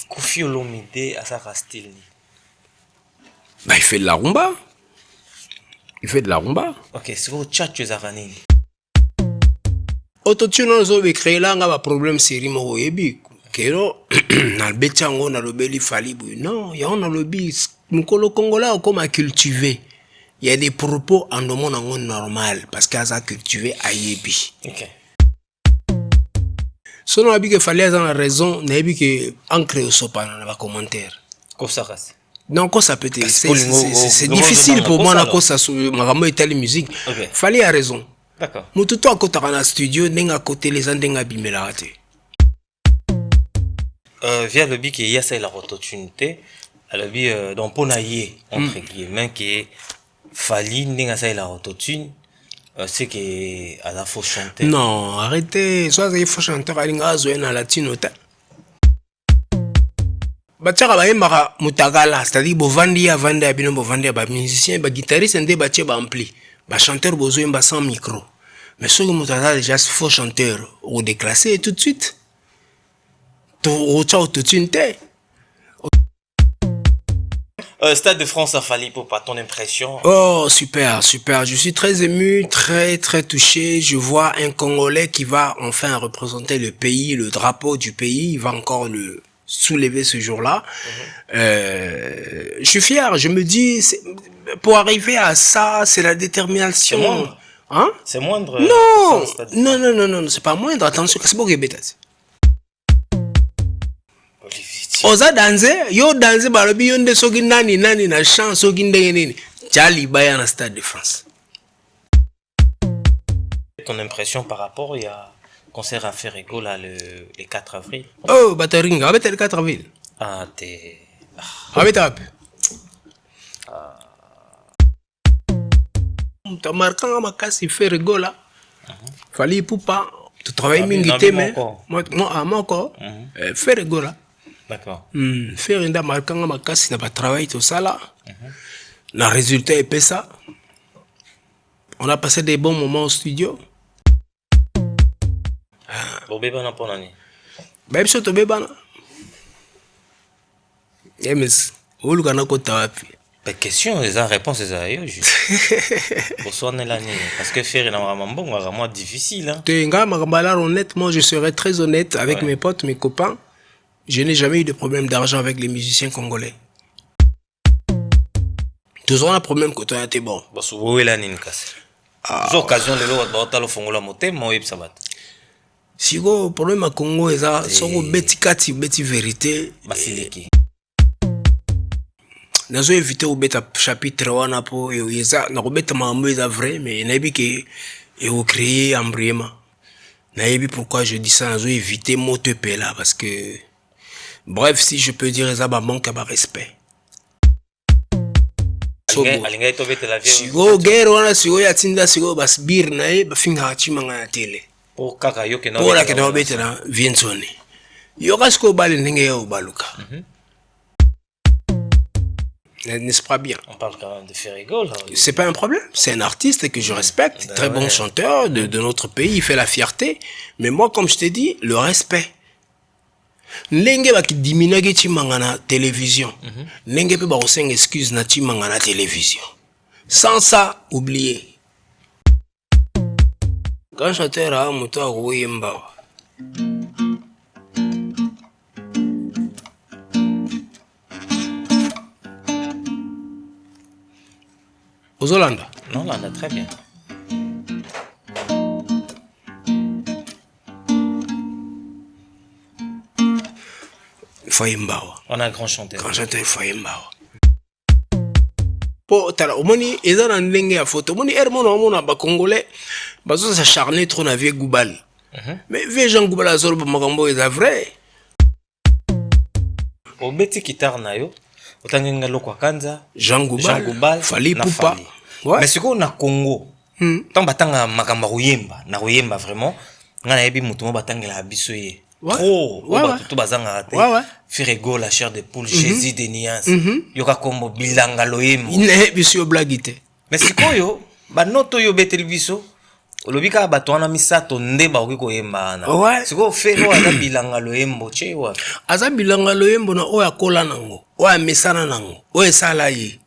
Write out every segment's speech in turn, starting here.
Koffi Olomide à sa style. Bah, il fait de la rumba. Il fait de la rumba. Ok, c'est au chat tu as gagné. Autotune on zo be créer là nga problème série mo yebi. Kero na betango na lobeli falibu. Non, ya on a lobi mukolo congolais comme cultiver. Il y a des propos en demandant normal parce qu'à ça cultivé à yebi. Ok. Selon la que fallait avoir raison, n'a pas que ancrer au sopa dans les commentaires. Comme ça reste. Non, quoi ça peut être. C'est difficile pour moi na ça sur ma telle musique. Fallait a raison. D'accord. Mututo à côté dans le studio, n'enga côté les gens n'enga bimelate. Via le bic il y a ça la opportunité. Le bic dans ponaïe entre guillemets qui Fali n'enga ça la autotune. C'est que à la faux chanteur. Non, arrêtez. Soit il faut chanter à l'ingazo na latino ta. Batchaka ba yemaka mutagala, c'est-à-dire bovandi ya vandi ya bino bovandi ya ba musicien, ba guitariste ndé ba tche ba ampli. Ba chanteur bozo yemba sans micro. Mais ce que mutagala déjà faux chanteur ou déclassé tout de suite. To ciao tout de suite. Stade de France à Fali pour pas ton impression. Oh super, super. Je suis très ému, très touché. Je vois un Congolais qui va enfin représenter le pays, le drapeau du pays. Il va encore le soulever ce jour-là. Je suis fier. Je me dis, pour arriver à ça, c'est la détermination. C'est moindre. Hein? C'est moindre. Non, c'est pas moindre. Attention, c'est pas que Oza danse, yo danse balobi yonde soki nani na chance soki ndenge nini. Jali baya na Stade de France. Ton impression par rapport il y a concert à Ferrego là le 4 avril. Oh, Bataringa, avec le 4 avril. Ah, t'es avec ta t'as marqué ma casse Ferrego là. Fallait pour pas tu travailles mingité mais moi encore Ferrego là. D'accord. Faire une dame marquant ma casse n'a pas travaillé tout ça là. Le résultat est ça. On a passé des bons moments au studio. Bon bébé n'a pas nani. Bébé surtout bébé na. Yes, où le gars côté wapi? Pas question, les réponses les a eu juste. Pour soigner l'année parce que faire une vraiment bon, vraiment difficile hein. Tenga magambala honnêtement, je serai très honnête avec mes potes, mes copains. Je n'ai jamais eu de problème d'argent avec les musiciens congolais. Toujours un problème quand on a été bon. Bah souvent il a une casse. Aux occasions les lois bah t'as fongola moté moi ça va. Si go problème à Congo est ça, son beti kati beti vérité. Basiliki. Nazo éviter au beta chapitre wana po yeza na robeta mambo est vrai mais nabi que et au créer embryement. Nabi pourquoi je dis ça nazo éviter mote là parce que bref, si je peux dire ça, manque à respect. Si go guerre wana si go ya tinda si go bas bir na e ba finga chimanga na tele. Pour kaka yo ke na. Pour la ke na bete na viensone. Yo kasko bale ndenge yo baluka. N'est-ce pas bien? On parle quand même de Ferrego là. C'est pas un problème, c'est un artiste que je respecte, très bon chanteur de notre pays, il fait la fierté, mais moi comme je t'ai dit, le respect. Ndenge baki diminage chimanga na télévision. Ndenge pe ba osenga excuse na chimanga na télévision. Sans ça, oubliez. Quand chanteur a moto a royemba. Aux Hollande. Non, là on a très bien. On a un grand chanteur. Grand chanteur Foyembawa. Pour tala omoni eza na ndenge ya photo. Omoni hermono omona ba congolais bazo s'acharner trop na vieux Goubal. Mais vieux Jean Goubal azolo ba makambo eza vrai. Au beti guitare na yo, otangenga lokwa kanza, Jean Goubal, Fali Poupa. Ouais. Mais c'est quoi na Congo? Tant batanga makambo royemba, na royemba vraiment. Ngana yebi mutu mo batangela biso ye. Trop, tout bazanga raté. Ferrego, la chair de poule, Jésus de Nias. Yoka kombo bilanga loyembo. Il n'est pas sur blaguité. Mais c'est quoi yo? Ba noto yo betel biso. Olobika batwana misato nde bakoki koyemba na. Ouais. Siko fero aza bilanga loyembo che wa. Aza bilanga loyembo na oya kola nango, oya mesana nango, oya sala ye.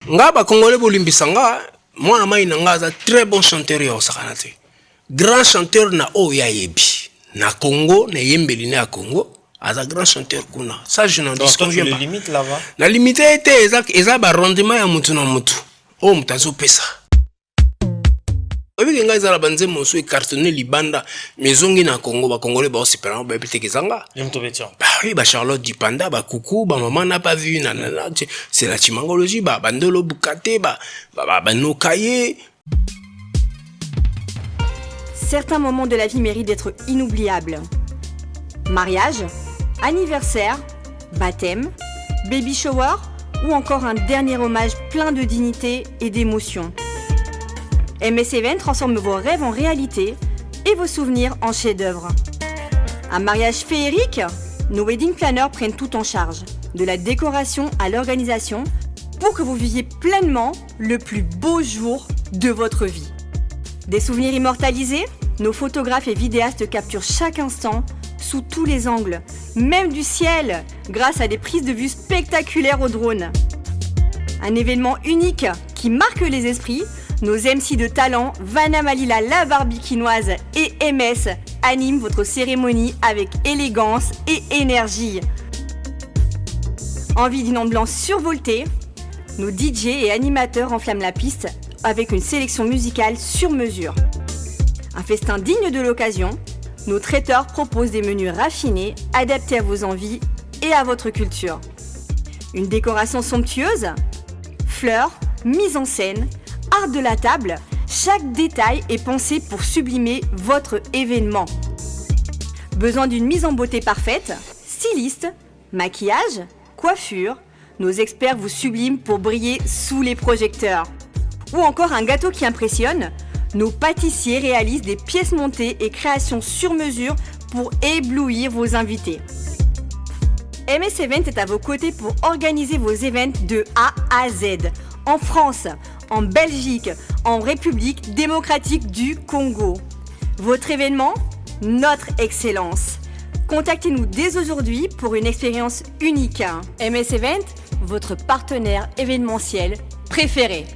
Nga ba Congolais bolimbisa nga, mwana mai na nga aza très bon chanteur ya osakana te. Grand chanteur na oya yebi. Na Congo, na yembeli na Congo, aza grand chanteur kuna. Ça je n'en disconviens pas. Donc tu le limites là-bas. La limite était eza ba rendement ya mutu na mutu. Oh mutazo pesa. Obi nga ezala banze mosu e cartonné libanda mezongi na Congo ba Congolais ba osipela ba epite kezanga. Bah oui, ba Charlotte Dipanda, ba Coucou, ba maman n'a pas vu nanana, c'est la chimangologie, ba bandolo bukate, ba nokaye. Certains moments de la vie méritent d'être inoubliables. Mariage, anniversaire, baptême, baby shower ou encore un dernier hommage plein de dignité et d'émotion. MS Event transforme vos rêves en réalité et vos souvenirs en chefs-d'œuvre. Un mariage féerique, nos wedding planners prennent tout en charge, de la décoration à l'organisation, pour que vous viviez pleinement le plus beau jour de votre vie. Des souvenirs immortalisés, nos photographes et vidéastes capturent chaque instant sous tous les angles, même du ciel, grâce à des prises de vue spectaculaires au drone. Un événement unique qui marque les esprits, nos MC de talent, Vanna Malila la Barbikinoise et MS animent votre cérémonie avec élégance et énergie. Envie d'une ambiance survoltée, nos DJ et animateurs enflamment la piste avec une sélection musicale sur mesure. Un festin digne de l'occasion, nos traiteurs proposent des menus raffinés, adaptés à vos envies et à votre culture. Une décoration somptueuse, fleurs, mise en scène, art de la table, chaque détail est pensé pour sublimer votre événement. Besoin d'une mise en beauté parfaite, styliste, maquillage, coiffure, nos experts vous subliment pour briller sous les projecteurs. Ou encore un gâteau qui impressionne, nos pâtissiers réalisent des pièces montées et créations sur mesure pour éblouir vos invités. MS Event est à vos côtés pour organiser vos événements de A à Z, en France, en Belgique, en République démocratique du Congo. Votre événement, notre excellence. Contactez-nous dès aujourd'hui pour une expérience unique. MS Event, votre partenaire événementiel préféré.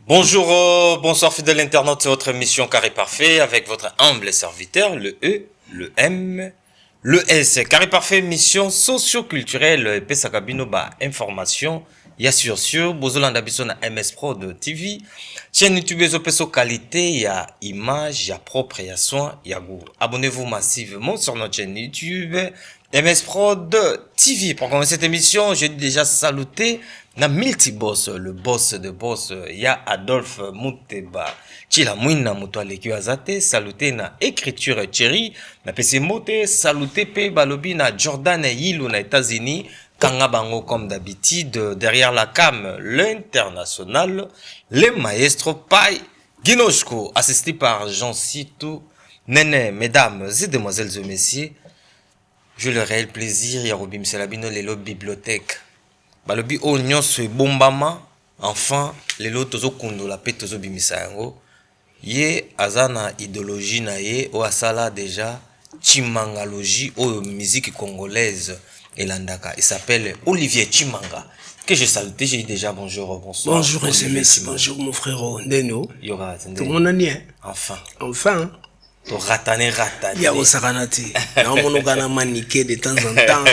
Bonjour, bonsoir fidèles internautes, c'est votre émission Carré Parfait avec votre humble serviteur, le E, le M, le S. Carré Parfait, mission socio-culturelle, Pesakabino, information, ya sur, Bozolanda Biso na MS Prod TV, chaîne YouTube, Peso qualité, ya image, ya propre, ya soin, ya goût. Abonnez-vous massivement sur notre chaîne YouTube, MS Prod TV. Pour commencer cette émission, j'ai déjà saluté na multiboss, le boss de boss, ya Adolphe Mouteba, Chila Mouina Moutoualeki Azate, saluté na écriture Thierry, na PC Mote, saluté P Balobi na Jordan Yilou na États-Unis, Kanga Bango comme d'habitude, derrière la cam, l'international, les maestros Pai Ginoshko, assisté par Jean Sitou, Nene, mesdames et demoiselles et messieurs, j'ai le réel plaisir, Yarobim Selabino, Lelo Bibliothèque. Balobi o nyonso ebombama enfin lelo tozo kondola pe tozo bimisa yango ye azana idéologie na ye o asala déjà chimangalogie o musique congolaise elandaka. Il s'appelle Olivier Chimanga que je salue. J'ai dit déjà bonjour, bonsoir. Bonjour SMS, bonjour mon frérot Ndeno. Yora tout le monde en est. Enfin. Enfin. Ratané. Il y a Osaranate. Il y a un maniqué de temps en temps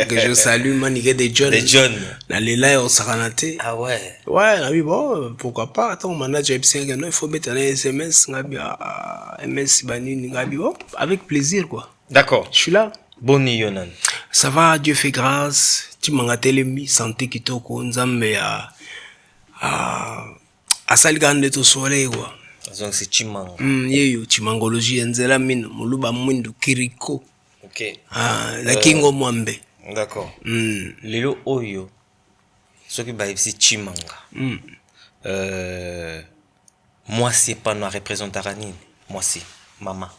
que je salue, maniqué de John. De John. Là, Osaranate. Ah ouais. Ouais, bon, pourquoi pas. Attends, manager, il faut mettre un SMS, MS, bon, avec plaisir, quoi. D'accord. Je suis là. Boni Yonan. Ça va, Dieu fait grâce. Tu m'as telemi, santé qui toko, nzambe à salgande de soleil, quoi. Donc c'est Chimanga. Yeyo, chimangologie, nzela min, muluba mwindu kiriko. Ok. La kingo mwambe. D'accord. Lelo oyo. Ce qui c'est Chimanga. Moi c'est pas nous représenter Ranine. Moi c'est maman.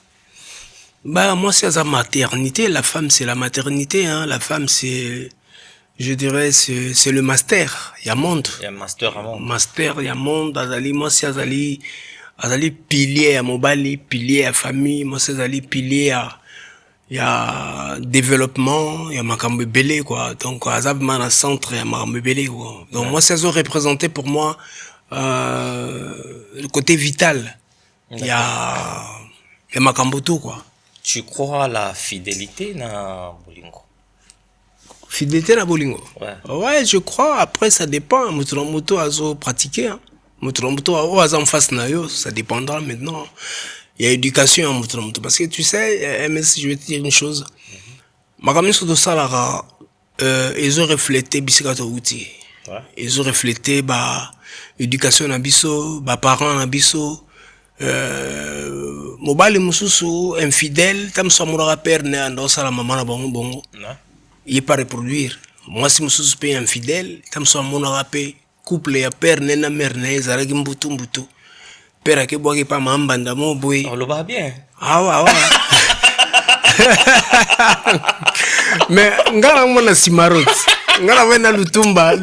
Bah moi c'est la maternité, la femme c'est la maternité, hein. La femme c'est, je dirais c'est le master. Il y a monde. Il y a master à monde. Master, il y a monde. Azali moi c'est azali pilier à mobali, pilier à famille. Moi c'est azali pilier à il y a développement, il y a makambe belé quoi. Donc azab man à centre il y a makambe belé quoi. Donc moi c'est représenté pour moi le côté vital. Il y a makamboto quoi. Tu crois à la fidélité na bolingo? Fidélité na bolingo? Ouais, je crois. Après, ça dépend. Moutoulamoutou a pratiqué. Moutoulamoutou a en face na yo. Ça dépendra maintenant. Il y a éducation en Moutoulamoutou. Parce que tu sais, MS, je vais te dire une chose. Makamni sur ça là, ils ont reflété bisikato outi. Ils ont reflété éducation na biso, parents na biso. Mobile mususu infidèle tam so mon père ne ando sala maman na bongo il est pas reproduire moi si mususu pe infidèle tam so mon rappé couple ya père ne na mère ne zaraki mbutu père ake boki pa mambanda mo boy on le va bien ah ouais mais ngala mona simarot ngala wena lutumba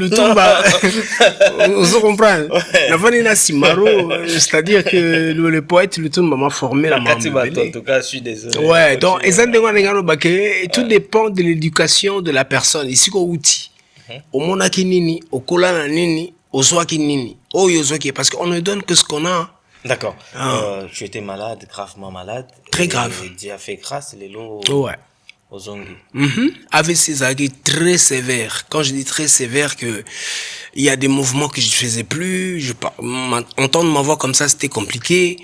vous comprenez la vanille na simaro c'est-à-dire que le poète lutumba m'a formé la en tout cas je suis désolé ouais donc tout dépend de l'éducation de la personne ici ko outil au mona kinini au kolana nini au soa kinini au yozoki parce qu'on ne donne que ce qu'on a. D'accord. Tu étais malade, gravement malade. Très grave. Dieu a fait grâce les lots. Ouais. Aux ongles. Avec ces aguets très sévères. Quand je dis très sévères, que il y a des mouvements que je faisais plus. Entendre ma voix comme ça, c'était compliqué.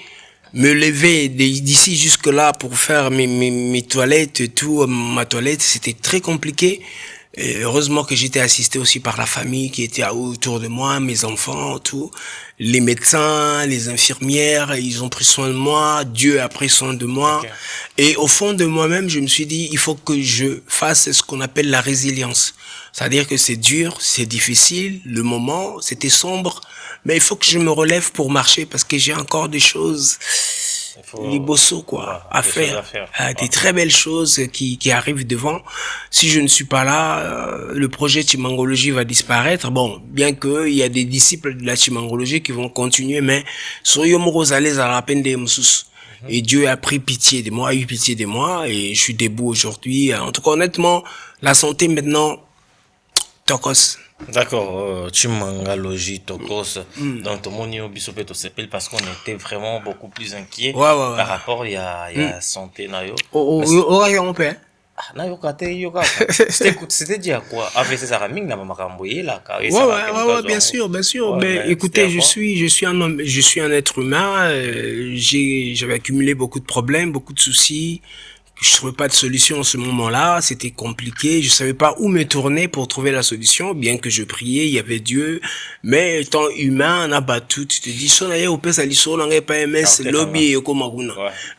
Me lever d'ici jusque là pour faire mes toilettes et tout, ma toilette, c'était très compliqué. Et heureusement que j'étais assisté aussi par la famille qui était autour de moi, mes enfants, tout. Les médecins, les infirmières, ils ont pris soin de moi. Dieu a pris soin de moi. Okay. Et au fond de moi-même, je me suis dit, il faut que je fasse ce qu'on appelle la résilience. C'est-à-dire que c'est dur, c'est difficile, le moment, c'était sombre, mais il faut que je me relève pour marcher parce que j'ai encore des choses, les bossos, quoi, à faire. Des très belles choses qui arrivent devant. Si je ne suis pas là, le projet Chimangologie va disparaître. Bon, bien que il y a des disciples de la Chimangologie qui vont continuer, mais soyons rosales à la peine des moussous. Et Dieu a pris pitié de moi, a eu pitié de moi, et je suis debout aujourd'hui. En tout cas, honnêtement, la santé maintenant, tokos. D'accord, Chimangologie, tokos. Donc, tout le monde est bisopé to s'appelle parce qu'on était vraiment beaucoup plus inquiet par rapport il y a santé nayo. On peut. C'était dire quoi? Avec ces araming na makamboye là. Ouais, bien sûr. Mais écoutez, je suis un homme, je suis un être humain. J'avais accumulé beaucoup de problèmes, beaucoup de soucis. Je trouvais pas de solution en ce moment-là. C'était compliqué. Je savais pas où me tourner pour trouver la solution. Bien que je priais, il y avait Dieu. Mais étant humain, on a battu. Tu te dis, son aïe au pèse à l'issue, on n'a pas MS, lobby et comme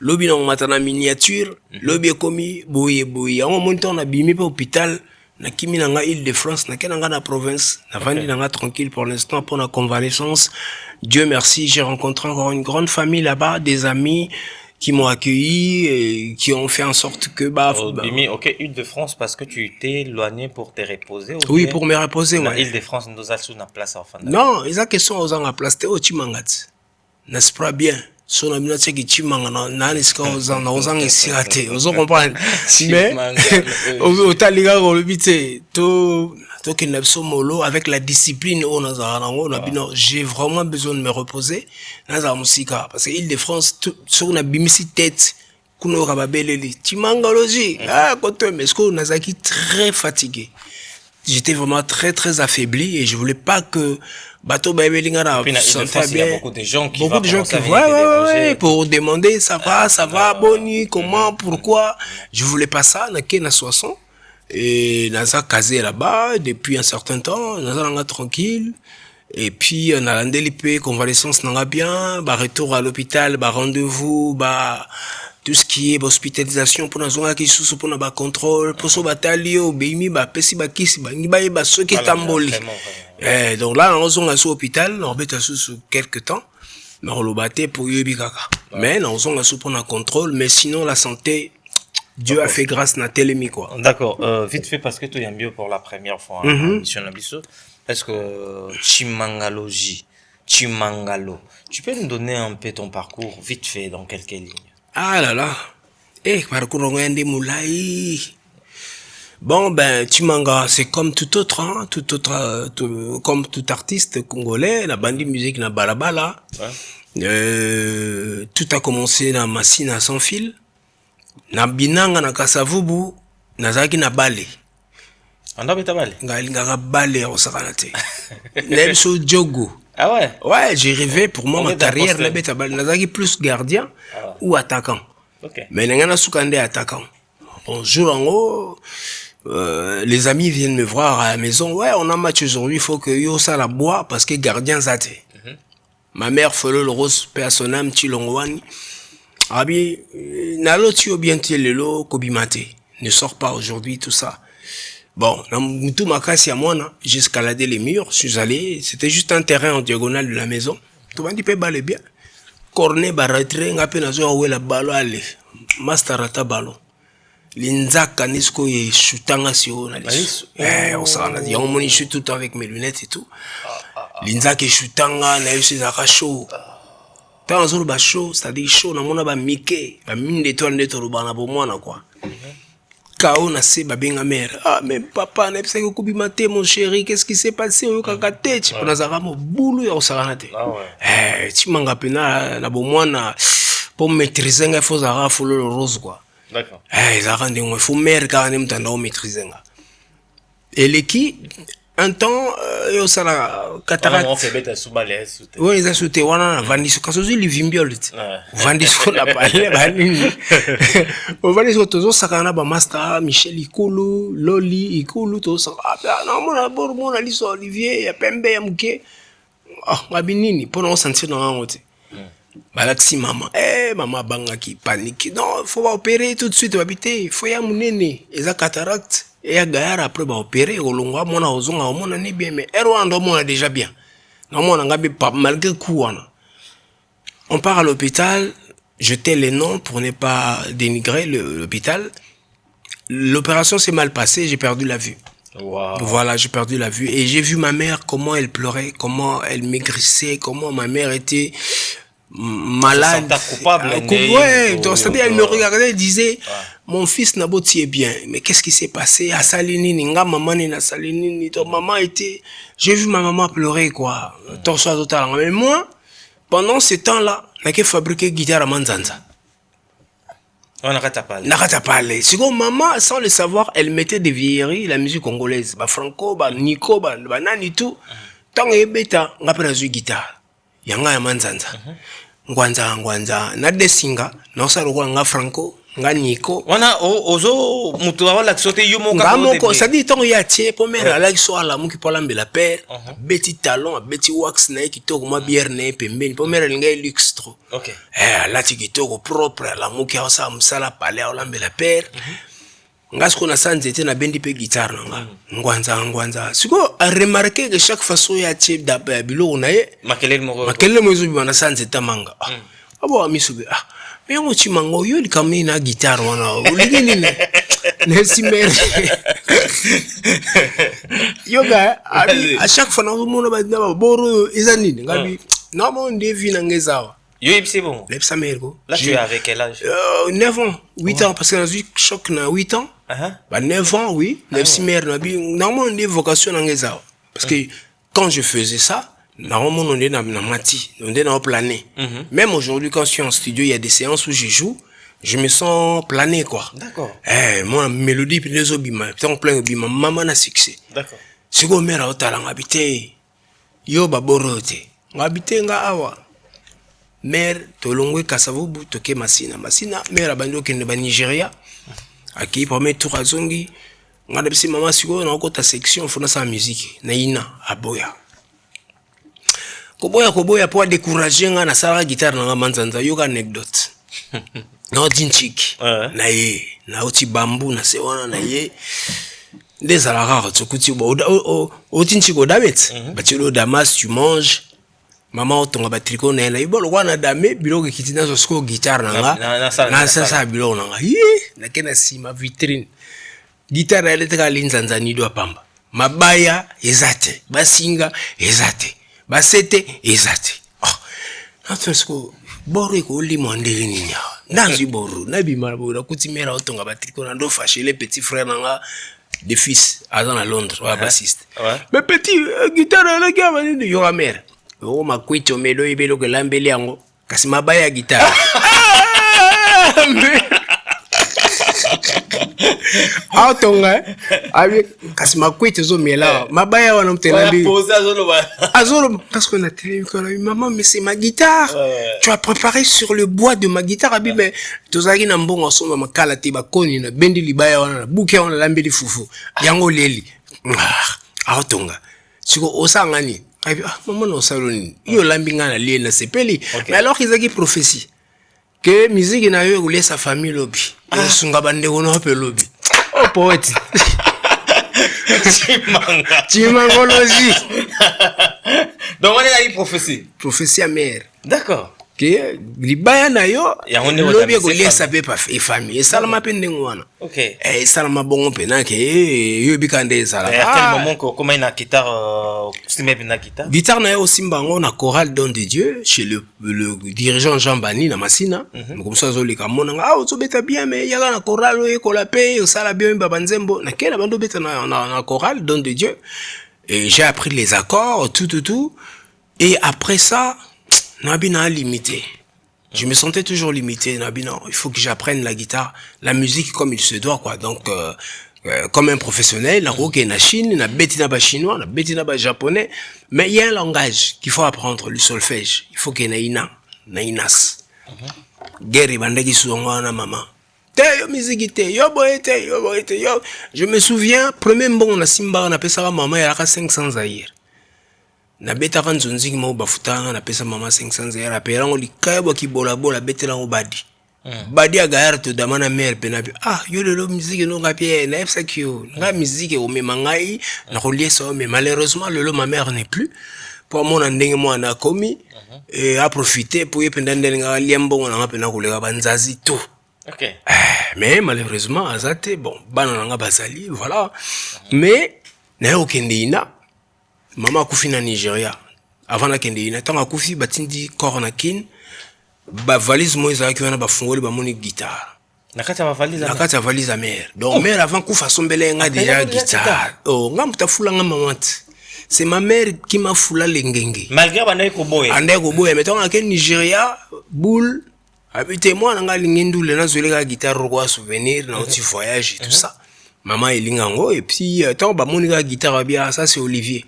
lobby dans ma miniature, lobby commis, bouillé. À un moment, on a bimé pas hôpital. Na kimi nanga Île-de-France, na kenanga na province, na vandi nanga tranquille pour l'instant pour la convalescence. Dieu merci, j'ai rencontré encore une grande famille là-bas, des amis qui m'ont accueilli et qui ont fait en sorte que ok, Île-de-France parce que tu t'es éloigné pour te reposer. Oui, pour me reposer, ouais. Île-de-France nous a sur la place enfin. Non, ils ont question aux gens à place au Chimangat. N'est-ce pas bien? Son ami n'a qui Chimanga na niska aux gens ici raté. Vous comprenez? Mais au taliga au bité to kinepso molo avec la discipline on a j'ai vraiment besoin de me reposer dans la musique parce que Île-de-France sur une bimisi tête Kuno Rababeleli, Timangaloji. Ah, côté, mais ce qu'on Nazaki très fatigué. J'étais vraiment très, très affaibli et je voulais pas que Bateau Babelingara sentait bien. Il y a beaucoup de gens qui ouais, pour demander ça va, boni, comment, pourquoi. Je voulais pas ça, Nake na soisson. Et Naza casé là-bas depuis un certain temps, Naza langa tranquille. Et puis on a l'indélipé, convalescence n'anga bien, bah retour à l'hôpital, bah rendez-vous, bah tout ce qui est hospitalisation pour nous qui sous pour nous contrôle pour so batalio beimi ba pesi ba kisi ba ni ba so qui tamboli. Donc là on est à l'hôpital, on est sous quelques temps, mais on le battait pour yobi kaka. Mais on est sous pour un contrôle, mais sinon la santé Dieu a fait grâce na télémi quoi. D'accord, vite fait parce que tu es mieux pour la première fois en mission Nabiso. Est-ce que Chimangalo, tu peux nous donner un peu ton parcours vite fait dans quelques lignes? Ah là là. Parcours Ngende Moulay. Bon ben Chimanga, c'est comme tout autre, hein, comme tout artiste congolais, la bande musique na balabala. Ouais. Tout a commencé dans machine à sans fil. Na binanga na kasavubu, na zaki na balé. Anda beta balé. Ngalinga balé au sakanate. Nelso Djogo. Ah ouais. Ouais, j'ai rêvé pour moi ma carrière la beta balé. Na zaki plus gardien ou attaquant. OK. Mais n'engana soukande attaquant. Bonjour en haut. Les amis viennent me voir à la maison. Ouais, on a match aujourd'hui, il faut que yo ça la bois parce que gardien zate. Ma mère Folo le rose personnam Chilongwani. Abi nalo tio bien lelo kobimate. Ne sors pas aujourd'hui tout ça. Bon, dans tout ma casse à moi, j'ai escaladé les murs, je suis allé, c'était juste un terrain en diagonale de la maison. Tout le monde peut baller bien. Cornet baratré, ngape nazo awe la balo ale. Masterata balo. L'inzaka nisko ye shutanga si on a on s'en a dit, on moni shoot tout avec mes lunettes et tout. L'inzaka shutanga na yosi zaka show. Tant on ba show, c'est-à-dire show na mona ba Mickey, ba mine d'étoile netoro bana bo mwana quoi. Kao na se ba benga mère. Ah mais papa na pesa ko kubimate mon chéri, qu'est-ce qui s'est passé au kakate? Tu peux nazaka mo boulou ya osaranate. Ah ouais. Tu manga pena na bo mwana pour maîtriser nga faut zara follow le rose quoi. D'accord. Ça rend il faut mère quand même t'en maîtriser nga. Et l'équipe un temps yo sala cataracte. On fait bête sous balais. Oui, ils a sauté wana vandiso quand ils vimbiol. Vandiso la balé bani. On va les autres sakana ba master Michel Ikulu, Loli Ikulu to ça. Ah non mona bor mona liso Olivier ya pembe ya muke. Ah ngabinini pour on sentir dans un côté. Balaxi maman. Maman banga qui panique. Non, faut pas opérer tout de suite habiter, faut ya munene, ils a cataracte. Et à Gaïa après bah opérer au long mon a ozonga mon a bien mais Rwanda mon a déjà bien non mon a pas malgré coup on part à l'hôpital je tais les noms pour ne pas dénigrer l'hôpital. L'opération s'est mal passée, j'ai perdu la vue. Wow. Voilà, j'ai perdu la vue et j'ai vu ma mère comment elle pleurait, comment elle maigrissait, comment ma mère était malade. Coupable. Ouais, donc c'est-à-dire elle me regardait et disait mon fils Naboti est bien, mais qu'est-ce qui s'est passé à Salinini, nga maman na Salinini, ton maman était, j'ai vu ma maman pleurer quoi, torso total. Mais moi, pendant ce temps-là, n'a que fabriqué guitare à Manzanza. On n'a qu'à parler. C'est comme maman, sans le savoir, elle mettait des vieilleries, la musique congolaise, bah Franco, bah Nico, bah nani tout. Tant que bêta, on a pris la guitare. Yanga ya Manzanza. Ngwanza, na desinga, na sa roko nga Franco. Nga Nico wana ozo mutu wala kisote yumo ka ngamo ça dit ton ya tie pomera ala kiso ala muki pola mbela père beti talon beti wax na kitoko ma bière na pembeni pomera linga luxe trop. OK ala tikitoko propre ala muki asa msala pale ala mbela père ngasko na sanze te na bendi pe guitare nga ngwanza siko a remarquer que chaque façon ya tie da bilo na ye makele mo zo bi na sanze tamanga abo amisubi mais on Chimango yo li kamni na guitare wana uligini ne simer yoga à chaque fois on mona ba boro ezanini ngabi na mo ndevi na ngezawa yo ipsi bon lepsa mergo là tu es avec quel âge 9 ans 8 ans parce que na vu choc na 8 ans bah 9 ans oui lepsi mer na bi normalement des vocation na ngezawa parce que quand je faisais ça normalement on est dans mati on est dans plané. Même aujourd'hui quand je suis en studio il y a des séances où je joue je me sens plané, quoi. D'accord. Moi, mélodie, puis les obima, puis on plein obima, maman a succès. D'accord. Si vous mère a talent habité, yo baborote, habité nga awa. Mère, tolongwe kasavubu, toke masina, mère abando kende ba Nigeria, aki premier tour à zongi, nga debisi maman siko na okota section fona sa musique, na ina aboya. Koboya pour décourager nga na sala guitare na manzanza yoga anecdote. Na dinchiki. Na ye, na oti bambou na se wana na ye. Des alarats tsokuti o dinchiki o damet. Batilo damas tu manges. Maman otonga ba tricot na na ibolo wana dame biloko kitina zo sko guitare na nga. Na sa biloko na nga. Ye, na kena si ma vitrine. Guitare elle te ka linzanza ni do pamba. Mabaya ezate, basinga ezate. Basete ezate. Natwesko boru ko limo ndeli ninya. Nanzi boru, nabi marabura kuti mera otonga batriko na ndo fâché les petits frères nanga de fils à Londres, wa bassiste. Mais petit guitare la gaba ni yo mère. O makwito melo ibelo ke lambeli yango. Kasi mabaya guitare. Autonga avec kasi makwito zo mela mabaya wana mtelambi azolo parce qu'on a télé maman mais c'est ma guitare tu as préparé sur le bois de ma guitare abi mais tozaki na mbongo somba makala te bakoni na bendi libaya wana na buke wana lambeli fufu yango leli autonga siko osangani abi maman no saloni yo lambinga na lié na sepeli mais alors qu'ils a prophétie que musique na yo rouler sa famille lobby sunga bande ono pe lobby oh poète Chimangologie. Donc on est à prophétie à mère. D'accord. Que libaya na yo lobby ko lesa pe pa famille salama pe ndengwana. OK. Salama bongo pe na ke yo bikande sala. À quel moment comment une guitare simé na guitare? Guitare na yo simbango na chorale Don de Dieu chez le dirigeant Jean Bani na Masina. Comme ça zo lika monanga zo beta bien mais yaka na chorale e ko la paix sala bien baba nzembo na kela bando beta na chorale Don de Dieu. Et j'ai appris les accords tout et après ça Nabina limité. Je me sentais toujours limité. Nabina, il faut que j'apprenne la guitare, la musique comme il se doit, quoi. Donc, comme un professionnel, la rock est na Chine, na betina ba chinois, na betina ba japonais. Mais il y a un langage qu'il faut apprendre, le solfège. Il faut qu'il y ait na inas. Guerre bandagi suonga na maman. Te yo musique te, yo boete, yo. Je me souviens, premier bon na simba on appelle ça maman, il y a 500 zaïr. Na beta kan zonzi ki mo bafutanga na pesa mama 500 zera perango likaya bo ki bola betela ngo badi badi agayar to damana mère penapi yo lelo musique no ngapie na FSQ nga musique o memangai na relier ça mais malheureusement lelo ma mère n'est plus pour mon ndenge moi na komi et a profiter pour yependa ndenge nga liembo na ngapena kolega banzazi tout. OK. Mais malheureusement azate bon bana nga bazali voilà mais na okendina Maman akufi na Nigeria. Avant na kende ina tanga akufi batindi cornakin ba valise mo ezaki wana ba fungoli ba moni guitare. Na kati ya valise. Na kati ya valise à mère. Donc mère avant kufa sombele nga déjà guitare. Oh nga mutafula nga maman. C'est ma mère qui m'a foula lengenge. Malgré banaye ko boye. Ande ko boye mais tanga ken Nigeria boule habité moi nga lingendu le na zolega guitare roi souvenir na petit voyage et tout ça. Maman elingango et puis tant ba moni ga guitare bien ça c'est Olivier.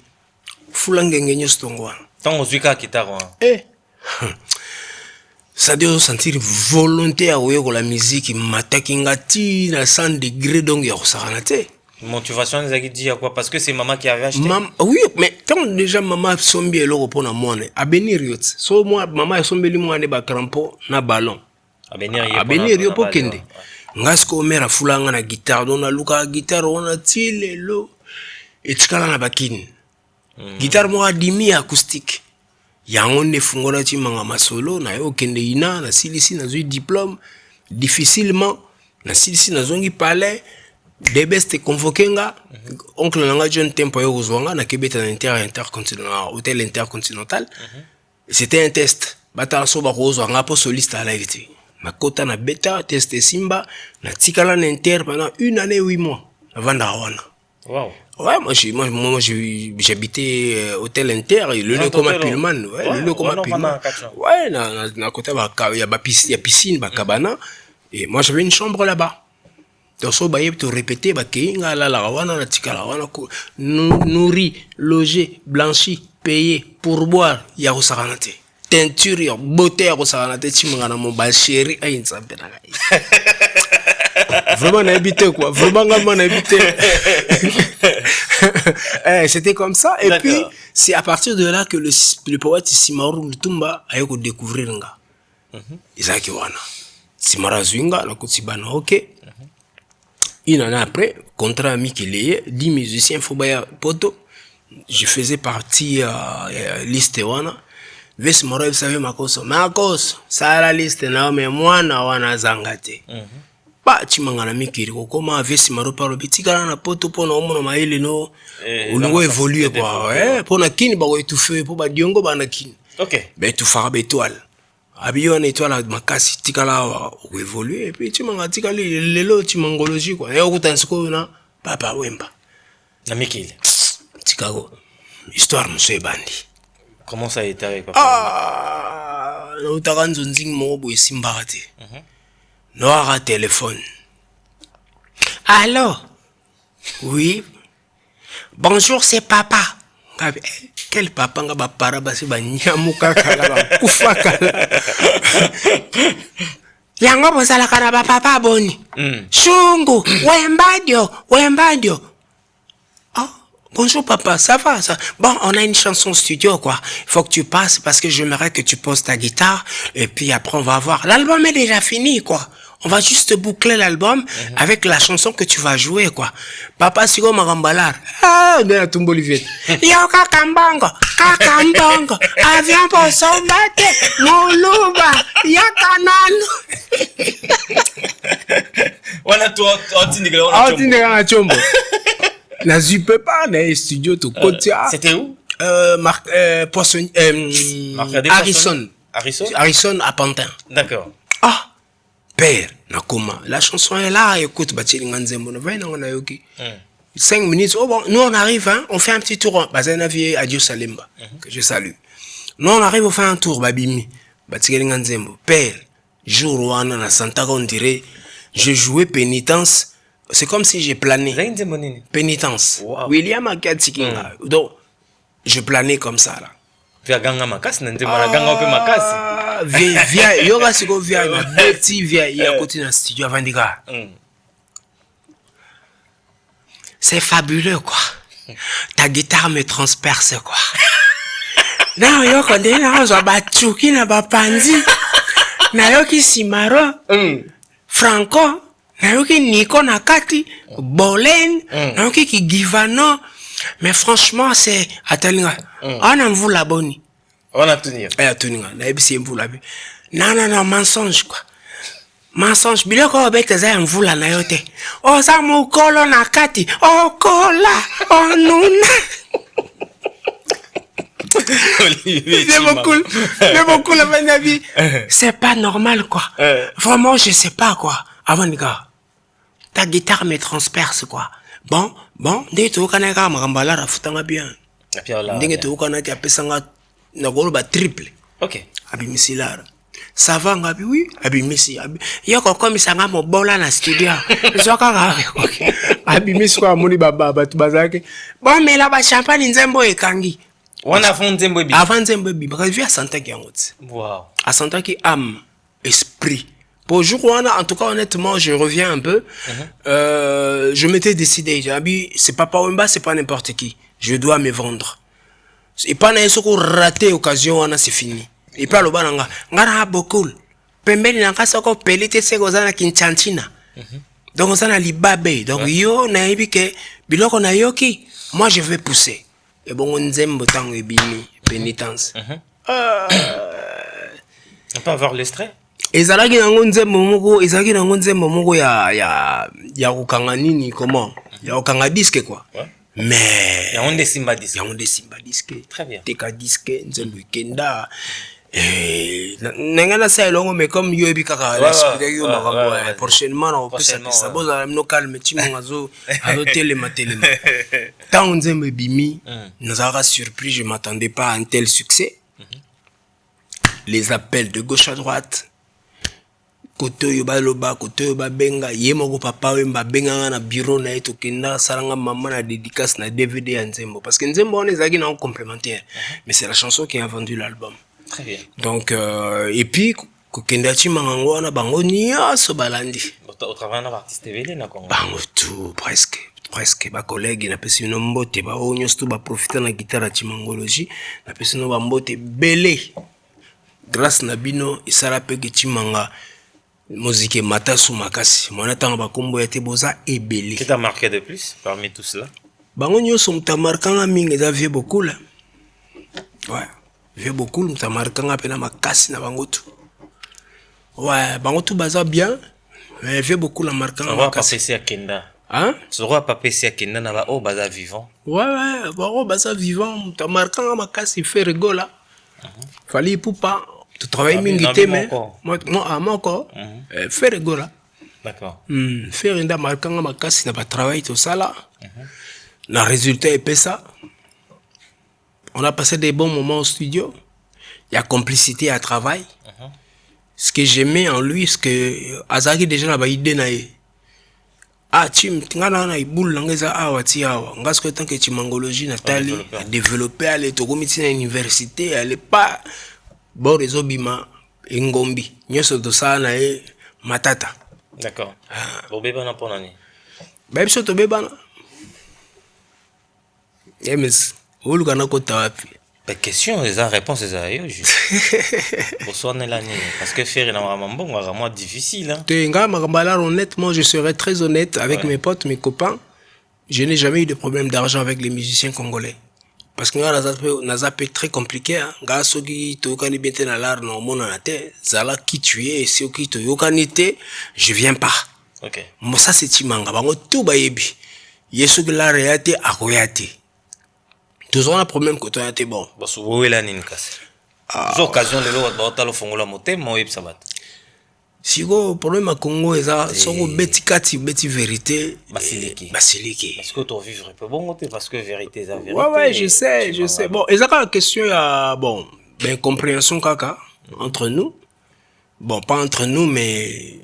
Fulangenge nyostongwa. Tant ozwika guitare. Ça doit sentir volonté à ouvrir la musique matakingati na 100 degrés donc ya saranate. Motivation ezaki dit à quoi parce que c'est maman qui avait acheté. Oui, mais quand déjà maman sombi eloko pona mwana abenir yot. So moi maman sombeli mwana ba crampo na ballon. Abenir yo pokende. Ngasko mera fulanga na guitare donc na luka guitare on a tilelo etikala na bakini. Guitare moi dimi acoustique. Yango ne fungola ti manga masolo na yo kende ina na silisi na zui diplôme difficilement na silisi na zongi palais de best convoquenga oncle nanga John Tempo yo kozwanga na kebeta na intercontinental hôtel intercontinental. C'était un test. Bata so ba kozwanga po soliste à live ti. Makota na beta test simba na tikala na inter pendant 1 année 8 mois avant d'awana. Wow. Ouais, moi j'habitais hôtel Inter, le lieu comme un Pullman, ouais, le lieu comme un Pullman. Ouais, na côté il y a piscine, cabana. Et moi, j'avais une chambre là-bas. Donc, ça, bah, tu répétais, bah, nourri, logé, blanchi, payé, pourboire, y'a saranate. Teinture, beauté, y'a saranate, chimangana, mon bal chéri, aïe, ça vraiment, on a habité, quoi. Vraiment, on a habité. C'était comme ça. Et puis, c'est à partir de là que le poète Simaru Lutumba a eu découvrir nga. Isaki wana. Simara Zwinga, la Kotsibana, ok. Une année après, contrat ami qui lié, 10 musiciens, Fobaya Poto. Je faisais partie liste wana. Ves Moro, vous savez, Makos, ça a la liste, mais moi, na wana zangate. Ba chimangana mikiri ko koma Ves Moro par bitika na poto pona omono maele no. Ulungo évoluer quoi. Pona kini ba ko étouffer, po ba diongo ba na kini. OK. Ben tu fera étoile. Abi on étoile makasi tikala ou évoluer et puis chimanga tikali lelo chimangologie quoi. Et okutansko na papa wemba. Na mikili. Chicago. Histoire monsieur bandi. Comment ça a été avec papa? Na utakanzo nzing mo bo esimbakate. Noir téléphone. Allô? Oui. Bonjour, c'est papa. Quel papa nga ba para ba se ba nyamuka kala ba kufa kala. Yango bozala kana ba papa boni. Shungu, wembadio. Ah, bonjour papa, ça va ça? Bon, on a une chanson studio quoi. Il faut que tu passes parce que j'aimerais que tu poses ta guitare et puis après on va voir. L'album est déjà fini quoi. On va juste boucler l'album avec la chanson que tu vas jouer, quoi. Papa Sigo Marambalar. Ah, de la tombe Olivier. Yo kakambango, avion pour sombate, moluba, yakanano. On a tout, on chombo. La zupe pas, mais studio tout côté. C'était où? Poisson, Harrison à Pantin. D'accord. Ah. Père, Nakoma, la chanson est là, écoute, na yoki. 5 minutes, oh bon, nous on arrive, hein, on fait un petit tour, Bazanavier, Adieu Salemba, que je salue. Nous on arrive, on fait un tour, Babimi, Père, jour où on a Santa, on dirait, je jouais pénitence, c'est comme si j'ai plané. Pénitence. Wow. William Akatiki, donc, je planais comme ça, là. Ganga makasi na ndema ganga ope makasi via yoga siko via na beti via ya côté na studio avandika. C'est fabuleux quoi. Ta guitare me transperce quoi. Na yo konde na zo ba chuki na ba panzi. Na yo ki Simaro. Franco, na yo ki Nico Nakati, Bolen, na yo ki Givano. Mais franchement, c'est... Attends, on a vu la bonne. On a tenu. Non, mensonge, quoi. Mensonge. Bilo ko obete za mvula na yote. O za mukolo na kati. O kola. O nuna. C'est beaucoup la vie. C'est pas normal, quoi. Vraiment, je sais pas, quoi. Avant, les gars. Ta guitare me transperce, quoi. Bon, dès que tu as un marambala, rafutanga bien. Dès que tu as un apesanga, na golo ba triple. Ok. Abimisi lara. Ça va ngabi oui, abimisi. Yoko comme ça nga mo bola na studio. Zoka ga. Abimisi kwa moni baba batu bazake. Bon mais là ba champagne nzembo ekangi. On a fait nzembo bi. Avant nzembo bi, parce que via Santa qui ngoti. Wow. À Santa qui âme, esprit. Pour jour en tout cas honnêtement je reviens un peu. Je m'étais décidé, j'ai dit c'est pas Wemba, c'est pas n'importe qui. Je dois me vendre. Et pas na soko raté occasion on a c'est fini. Et pas le bananga ngara beaucoup. Pembeni na kasoko pelite seko zana kinchanchina. Donc on a libabe. Donc yo na ibike biloko na yoki, moi je vais pousser. Et bon on nzembo tango ebimi pénitence. On peut avoir l'extrait. Ezalaki nango nzembo moko ya kokanga nini comment ya kokanga disque quoi. Mais ya onde simba disque. Très bien. Teka disque nzembo kenda nangana sa elongo mais comme yo ebikaka l'expliquer yo makambo prochainement on peut ça boza no calme timonga zo telema tant nzembo bimi nazara surpris, je m'attendais pas à un tel succès. Les appels de gauche à droite. koto yo ba loba koto yo ba benga ye moko papa we mba benga na bureau na eto kenda salanga maman na dédicace na DVD ya Nzembo parce que Nzembo on est zaki na complémentaire mais c'est la chanson qui a vendu l'album. Très bien. Donc et puis ko kenda chimango na bango nyonso balandi Au travail na artiste vele na Congo. bango tout presque ba collègue na pesi no mbote ba onyo sto ba profiter na guitare chimangologie na pesi no ba mbote belé grâce na bino isala pe ke chimanga musique matasu makasi mona tanga ba kombo yete boza ebelé. Qui t'a marqué de plus parmi tout cela? Bango nyonso mta markanga mingi za vieux beaucoup là. Ouais, vieux beaucoup mta markanga pe na makasi na bango tout. Ouais, bango tout baza bien. Mais vieux beaucoup la markanga makasi. Papesi ya Kenda. Hein? Soro papesi ya Kenda na ba o baza vivant. Ouais, bango baza vivant mta markanga makasi fait rigola. Fallait poupa tu travailles mingi mais moi encore faire rigola. D'accord. Faire inda markanga makasi na ba travail tout ça là. Le résultat est ça. On a passé des bons moments au studio. Il y a complicité à travail. Ce que j'aimais en lui, c'est que Azaki déjà n'a pas idée naïe. Ah Tim, ngana na ibul langeza awa ti awa. Ngas ko tant que chimangologie Nathalie a développé à l'étokomiti na université, elle est pas bon réseau bima ngombi. Nyoso to sa na e matata. D'accord. Bobeba na ponani. Ba biso to beba na. Yes, où le côté wapi? La question, les réponses, les aïeux, bonsoir Nélanie, parce que faire un ramambon, vraiment difficile. Honnêtement, je serais très honnête avec mes potes, mes copains. Je n'ai jamais eu de problème d'argent avec les musiciens congolais. Parce que nous avons très compliqué. Je viens pas. Ok. Moi, ça c'est Timanga. Tout bayebi. Yesu de la réalité à réalité. Toujours un problème que tu as été bon. Parce que vous avez une casse. Occasion de l'autre, fongola moté, moi, et sabat. Si le problème à Congo est ça, son beti kati, beti vérité. Basiliki. Parce que tu vivre peu bon côté, parce que vérité, c'est la vérité. Ouais, je sais. Bon, et ça, la question, il y a, bon, ben, compréhension, kaka, entre nous. Bon, pas entre nous, mais,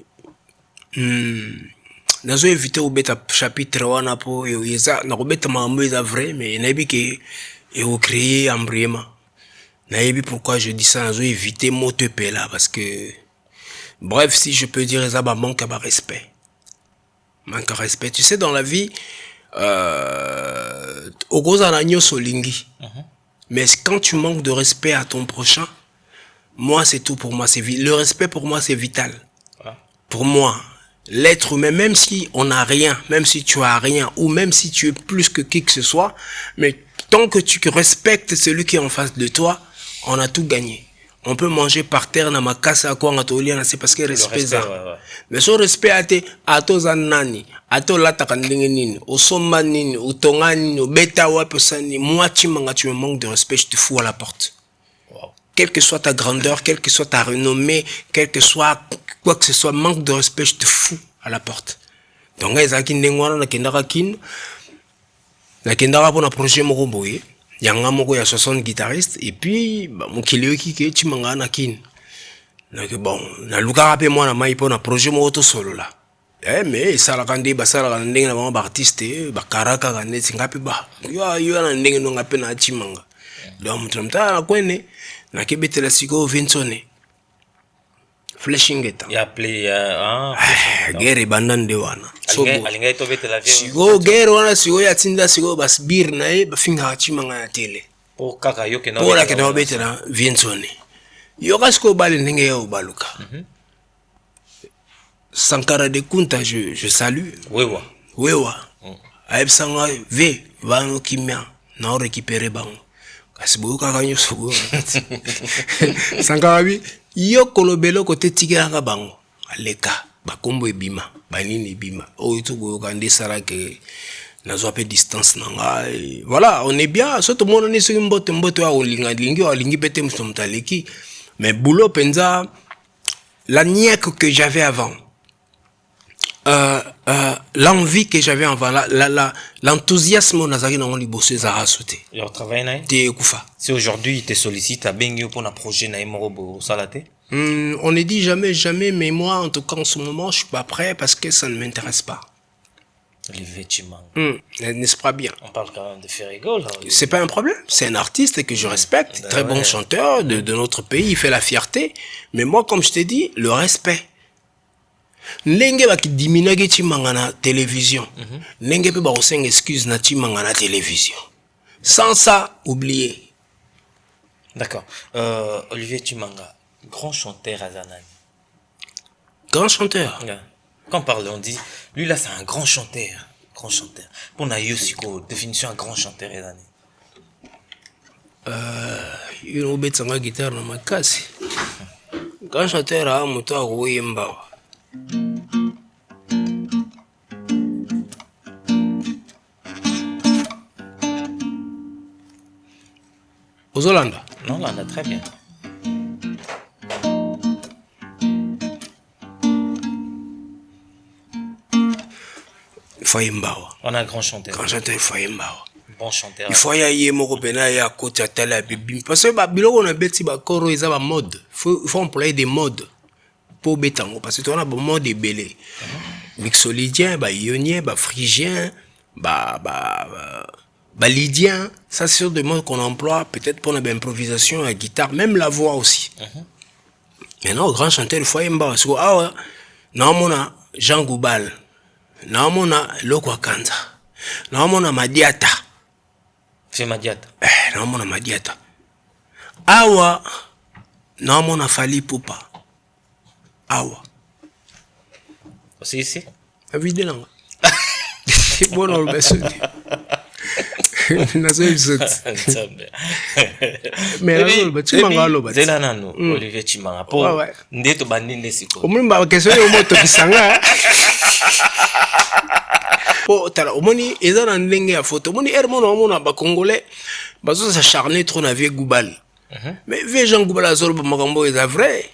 nous avons évité au bêta chapitre 1 pour yeza na robeta mambo est vrai mais nabi que et au créer embryement nabi pourquoi je dis ça nous avons évité moto là parce que bref si je peux dire ça manque à respect tu sais dans la vie au gros anagno solingi mais quand tu manques de respect à ton prochain moi c'est tout pour moi le respect pour moi c'est vital pour moi. L'être humain, même si on n'a rien, même si tu as rien, ou même si tu es plus que qui que ce soit, mais tant que tu respectes celui qui est en face de toi, on a tout gagné. On peut manger par terre, na makasa à quoi on a tout lié, c'est parce que respect ça. Ouais. Mais son respect à to zanani, à to lata kandingenini, au somanini, au tongani, au beta wapesani, moi tu me manques de respect, je te fous à la porte. Quelle que soit ta grandeur, quelle que soit ta renommée, quel que soit quoi que ce soit, manque de respect, je te fous à la porte. Donc, les gens qui n'ont pas de projet, il y a 60 guitaristes, et puis, mon kilio qui est Chimanga Nakin. Donc, bon, na luka rappé moi, na maïpo, na projet, mon auto solo là. Mais, ça la candé, ça la candé, na bon artiste, karaka, gané, singapi ba. Yo, na ndenge, non, appel na Chimanga. Donc, na kwene, na kebete la sigo Vincone. Flashing eta. Ya appelé guerre bandande wana. Alinga to bete la vie. Sigo guerre wana sigo ya tinda sigo bas bir na e ba finga chimanga ya tele. Pour kaka yo ke na. Pour la ke na bete na Vincone. Yo kasko bale ndenge ya baluka. Sankara de Kunta je salue. Wewa. Aib sanga ve vano kimia na récupérer bango. Kasi boyo kaka nyoso go. Sankara bi yo kolobelo kote tiganga bango aleka bakombo ebima banini ebima o itu go kande sara ke nazo pe distance nanga voilà on est bien surtout mon on est sur mbote ya olingi pete msomtaleki mais boulot penza la nièque que j'avais avant l'envie que j'avais avant, l'enthousiasme on a dans les bosses à sauter. Et on travaille là. Si aujourd'hui il te sollicite à Bengue pour un projet naïmorobo salaté. On ne dit jamais, mais moi en tout cas en ce moment je suis pas prêt parce que ça ne m'intéresse pas. Olivier Chimanga. N'est-ce pas bien? On parle quand même de Ferrigo là. C'est pas un problème. C'est un artiste que je respecte, très bon chanteur de notre pays, il fait la fierté. Mais moi, comme je t'ai dit, le respect. Ndenge ba ki diminage Chimanga na télévision. Ndenge pe ba oseng excuse na Chimanga na télévision. Sans ça, oubliez. D'accord. Olivier Chimanga, grand chanteur à Zanani. Grand chanteur. Yeah. Quand on parle, on dit, lui là c'est un grand chanteur. Grand chanteur. Pour na Yosiko, définition un grand chanteur à Zanani. Il a oublié sa guitare dans ma casse. Grand chanteur à Moto à Rouyemba. Aux Hollande. Non, là on a très bien. On a un grand chanteur. Grand chanteur Foyemba. Bon chanteur. Il faut y aller moko pena ya côté à télé bibi parce que ba biloko na beti ba koro eza ba mode. Il faut employer des modes pour betango parce que on a bon mode belé. Mixolydien, ba ionien, ba phrygien, ba lydien, ça c'est sur des modes qu'on emploie peut-être pour l'improvisation à guitare, même la voix aussi. Maintenant grand chanteur il faut y mba parce que ah ouais, non mona Jean Goubal. Non mona Lokwa Kanza. Non mona Madiata. C'est Madiata. Non mona Madiata. Awa. Non mona Fali Poupa. Awa. Aussi ici. Évidemment. Bon on le saute. Nazo saute. Mais là le Chimanga lo bati. Zela nano Olivier Chimanga. Po ndeto bandinde siko. Omumba question yo moto kisanga. Po tala omoni eza na ndenge ya photo omoni hermono omona ba congolais bazo s'acharner trop na vieux Goubal. Mais vieux Jean Goubal azolo ba makambo est vrai.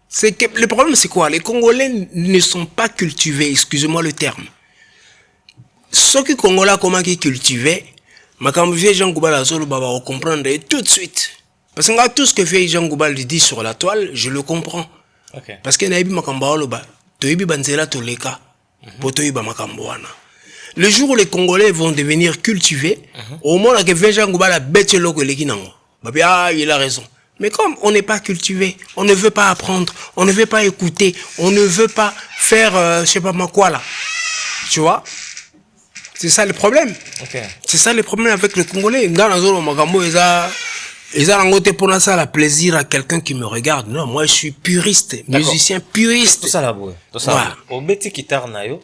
C'est que le problème c'est quoi? Les Congolais ne sont pas cultivés, excusez-moi le terme. Ceux qui Congolais comment qui cultivés, makambo vieux Jean Goubal azolo ba va comprendre tout de suite. Parce que tout ce que vieux Jean Goubal dit sur la toile, je le comprends. Okay. Parce que naibi makambo loba, toyibi banzela toleka. Le jour où les Congolais vont devenir cultivés, au moment où Vieux Jean Goubal a bêté le il a raison. Mais comme on n'est pas cultivé, on ne veut pas apprendre, on ne veut pas écouter, on ne veut pas faire, je sais pas moi quoi là. Tu vois? C'est ça le problème. Okay. C'est ça le problème avec les Congolais. Dans la zone Magambo, ils ont pour ça la plaisir à quelqu'un qui me regarde. Non, moi je suis puriste, musicien puriste. Tout ça là, ouais. Tout ça. Au bêti guitare nayo,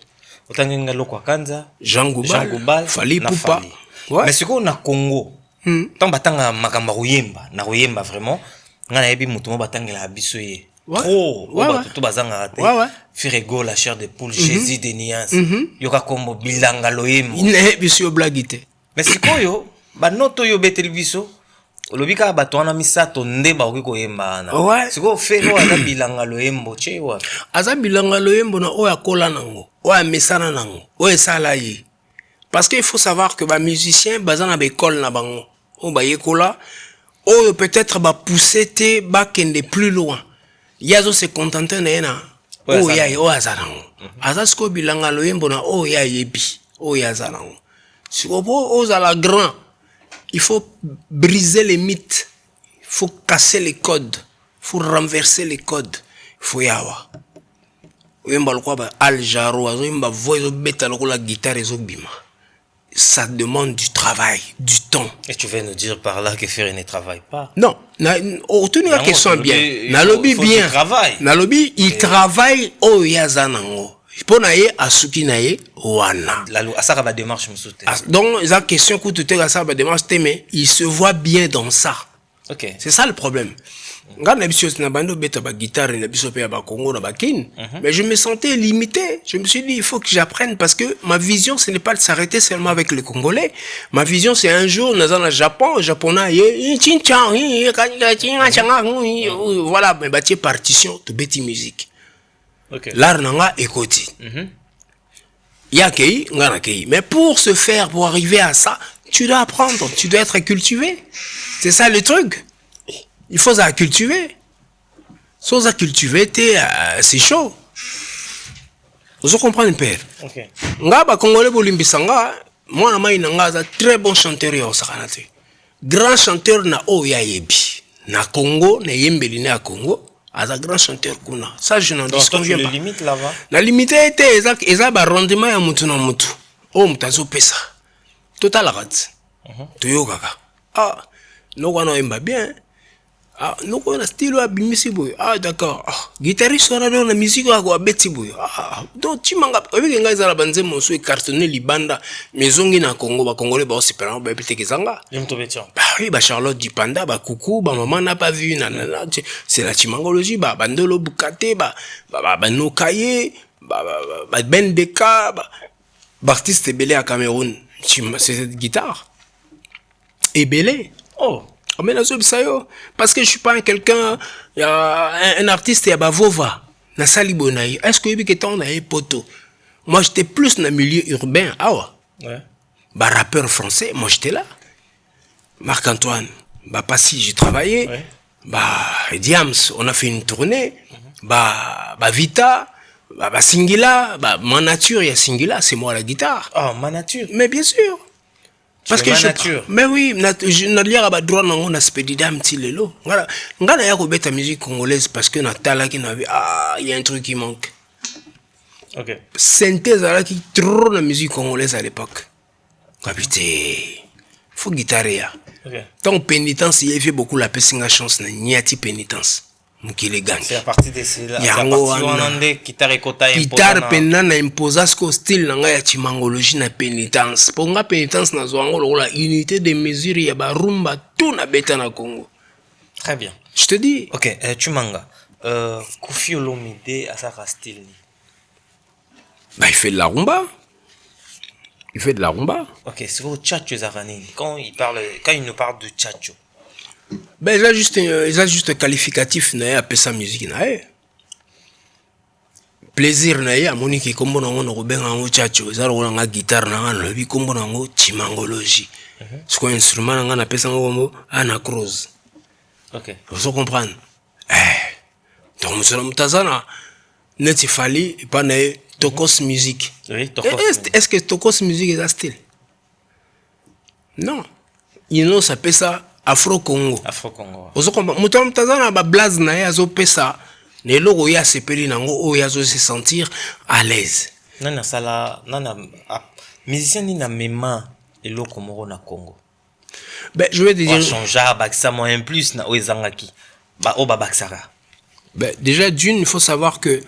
autant Lokwa Kanza, Jean Goubal, Fali Poupa. Mais ce qu'on a Congo, tant batanga makamba ruyemba, na ruyemba vraiment, ngana yebi mutumo batanga la bisoye. Trop, tout bazanga raté. Ferrigo la chair de poule, Jésus de Nias, yoka kombo bilanga loyembo. Il n'est bisio blagité. Mais c'est quoi yo? Ba noto yo betel biso. Olobika bato wana misato ndeba okiko yemba na. Siko fero aza bilanga loyembo che wa. Aza bilanga loyembo na oya kola nango, oya mesana nango, oya sala yi. Parce qu'il faut savoir que ba musicien baza na école na bango. O ba yekola, o peut-être ba pousser te ba kende plus loin. Yazo se contenter na ena. O ya yo aza nango. Aza siko bilanga loyembo na o ya yebi, o ya aza nango. Siko po o za la grand. Il faut briser les mythes, il faut casser les codes, il faut renverser les codes. Il faut y avoir. Ça demande du travail, du temps. Et tu veux nous dire par là que Ferry ne travaille pas? Non, retenez la question bien. Nalobi bien. Nalobi, il travaille au Yazanango. Pour naïe asuki naïe wana. La ça va démarche me sauter. Donc la question que tu te ça va démarche mais il se voit bien dans ça. OK. C'est ça le problème. Quand na biso na bando beta ba guitare na biso pe ba Congo na ba kin, mais je me sentais limité. Je me suis dit il faut que j'apprenne parce que ma vision ce n'est pas de s'arrêter seulement avec les Congolais. Ma vision c'est un jour dans le Japon, japonais voilà, mais bâtir partition de bêti musique. L'art nanga ekoti. Ya kei, ngana kei. Mais pour se faire, pour arriver à ça, tu dois apprendre, tu dois être cultivé. C'est ça le truc. Il faut ça cultiver. Sans ça cultiver, c'est chaud. Vous comprenez, père? Nga ba Congolais bolimbisanga, moi na mai nanga très bon chanteur ya osakanate. Grand chanteur na oya yebi. Na Congo, na yembeli na Congo, aza grand chanteur kuna. Ça je n'en disconviens pas. Limite là-bas. La limite était eza ba rendement ya mutu na mutu. Oh mutazo pesa. Total rat. Toyo kaka. Ah, no wana imba bien. Ah, no wana style wa bimisi boy. Ah d'accord. Ah, guitariste wana na musique wa kwa beti boy. Ah, donc chimanga avec nga za la banze moso e cartonné libanda maisongi na Congo ba Congolais ba osipera ba pete kezanga. Bah oui, bah Charlotte Dipanda, bah coucou, bah maman n'a pas vu, nanana, c'est la chimangologie, bah bandolo bukate, bah no kaye, bah Ben Beka, bah artiste Ebele à Cameroun, c'est cette guitare. Ebele. Oh. Mais parce que je suis pas quelqu'un, il y a un artiste, il y a Bavova, na Salibonaï. Est-ce que il y a un poteau? Moi j'étais plus dans le milieu urbain, ah ouais. Bah rappeur français, moi j'étais là. Marc-Antoine, bah Passy, j'ai travaillé. Ouais. Bah Diams, on a fait une tournée. Bah Vita, bah Singila, bah Ma Nature, il y a Singila, c'est moi la guitare. Ah, Ma Nature. Mais bien sûr. Parce que mais oui, je n'ai pas droit à un aspect d'idam tilelo. Ngana ya ko beta musique congolaise parce que na tala qui n'avait il y a un truc qui manque. OK. Synthèse là qui trop la musique congolaise à l'époque. Capité. Faut guitare ya. OK. Tant pénitence, il y avait beaucoup la pessinga chance na niati pénitence. C'est à partir de cela. Il y a un guitare pena na imposa ce style nanga ya chimangologie na pénitence. Pour nga pénitence na zoango la unité de mesure ya ba rumba tout na beta na Congo. Très bien. Je te dis. OK, Chimanga. Koffi Olomide à sa style. Bah il fait de la rumba. Il fait de la rumba. OK, c'est au Tchatcho Zaranini. Quand il nous parle de Tchatcho. Ben, il a juste qualificatif na appelé sa musique na plaisir na ya moniki kombo na ngono benga ngo chacho za ro nga guitare na ngana bi kombo na ngo chimangologie ce qu'on instrument na ngana pesa ngo ana cross. OK, vous comprenez donc monsieur mutazana neti fali pas na Tokos musique. Oui, Tokos. Est-ce que Tokos musique est un style? Non, il nous s'appelle ça Afro-Congo. Afro-Congo. Vous comprenez? Mutam tazana ba blaze na ya zo pesa ne logo ya sepeli nango o ya zo se sentir à l'aise. Nana sala nana musicien ni na mema eloko moko na Congo. Ben je vais te dire changer baksa moins plus na oezangaki. Ba o ba baksara. Ben déjà d'une il faut savoir que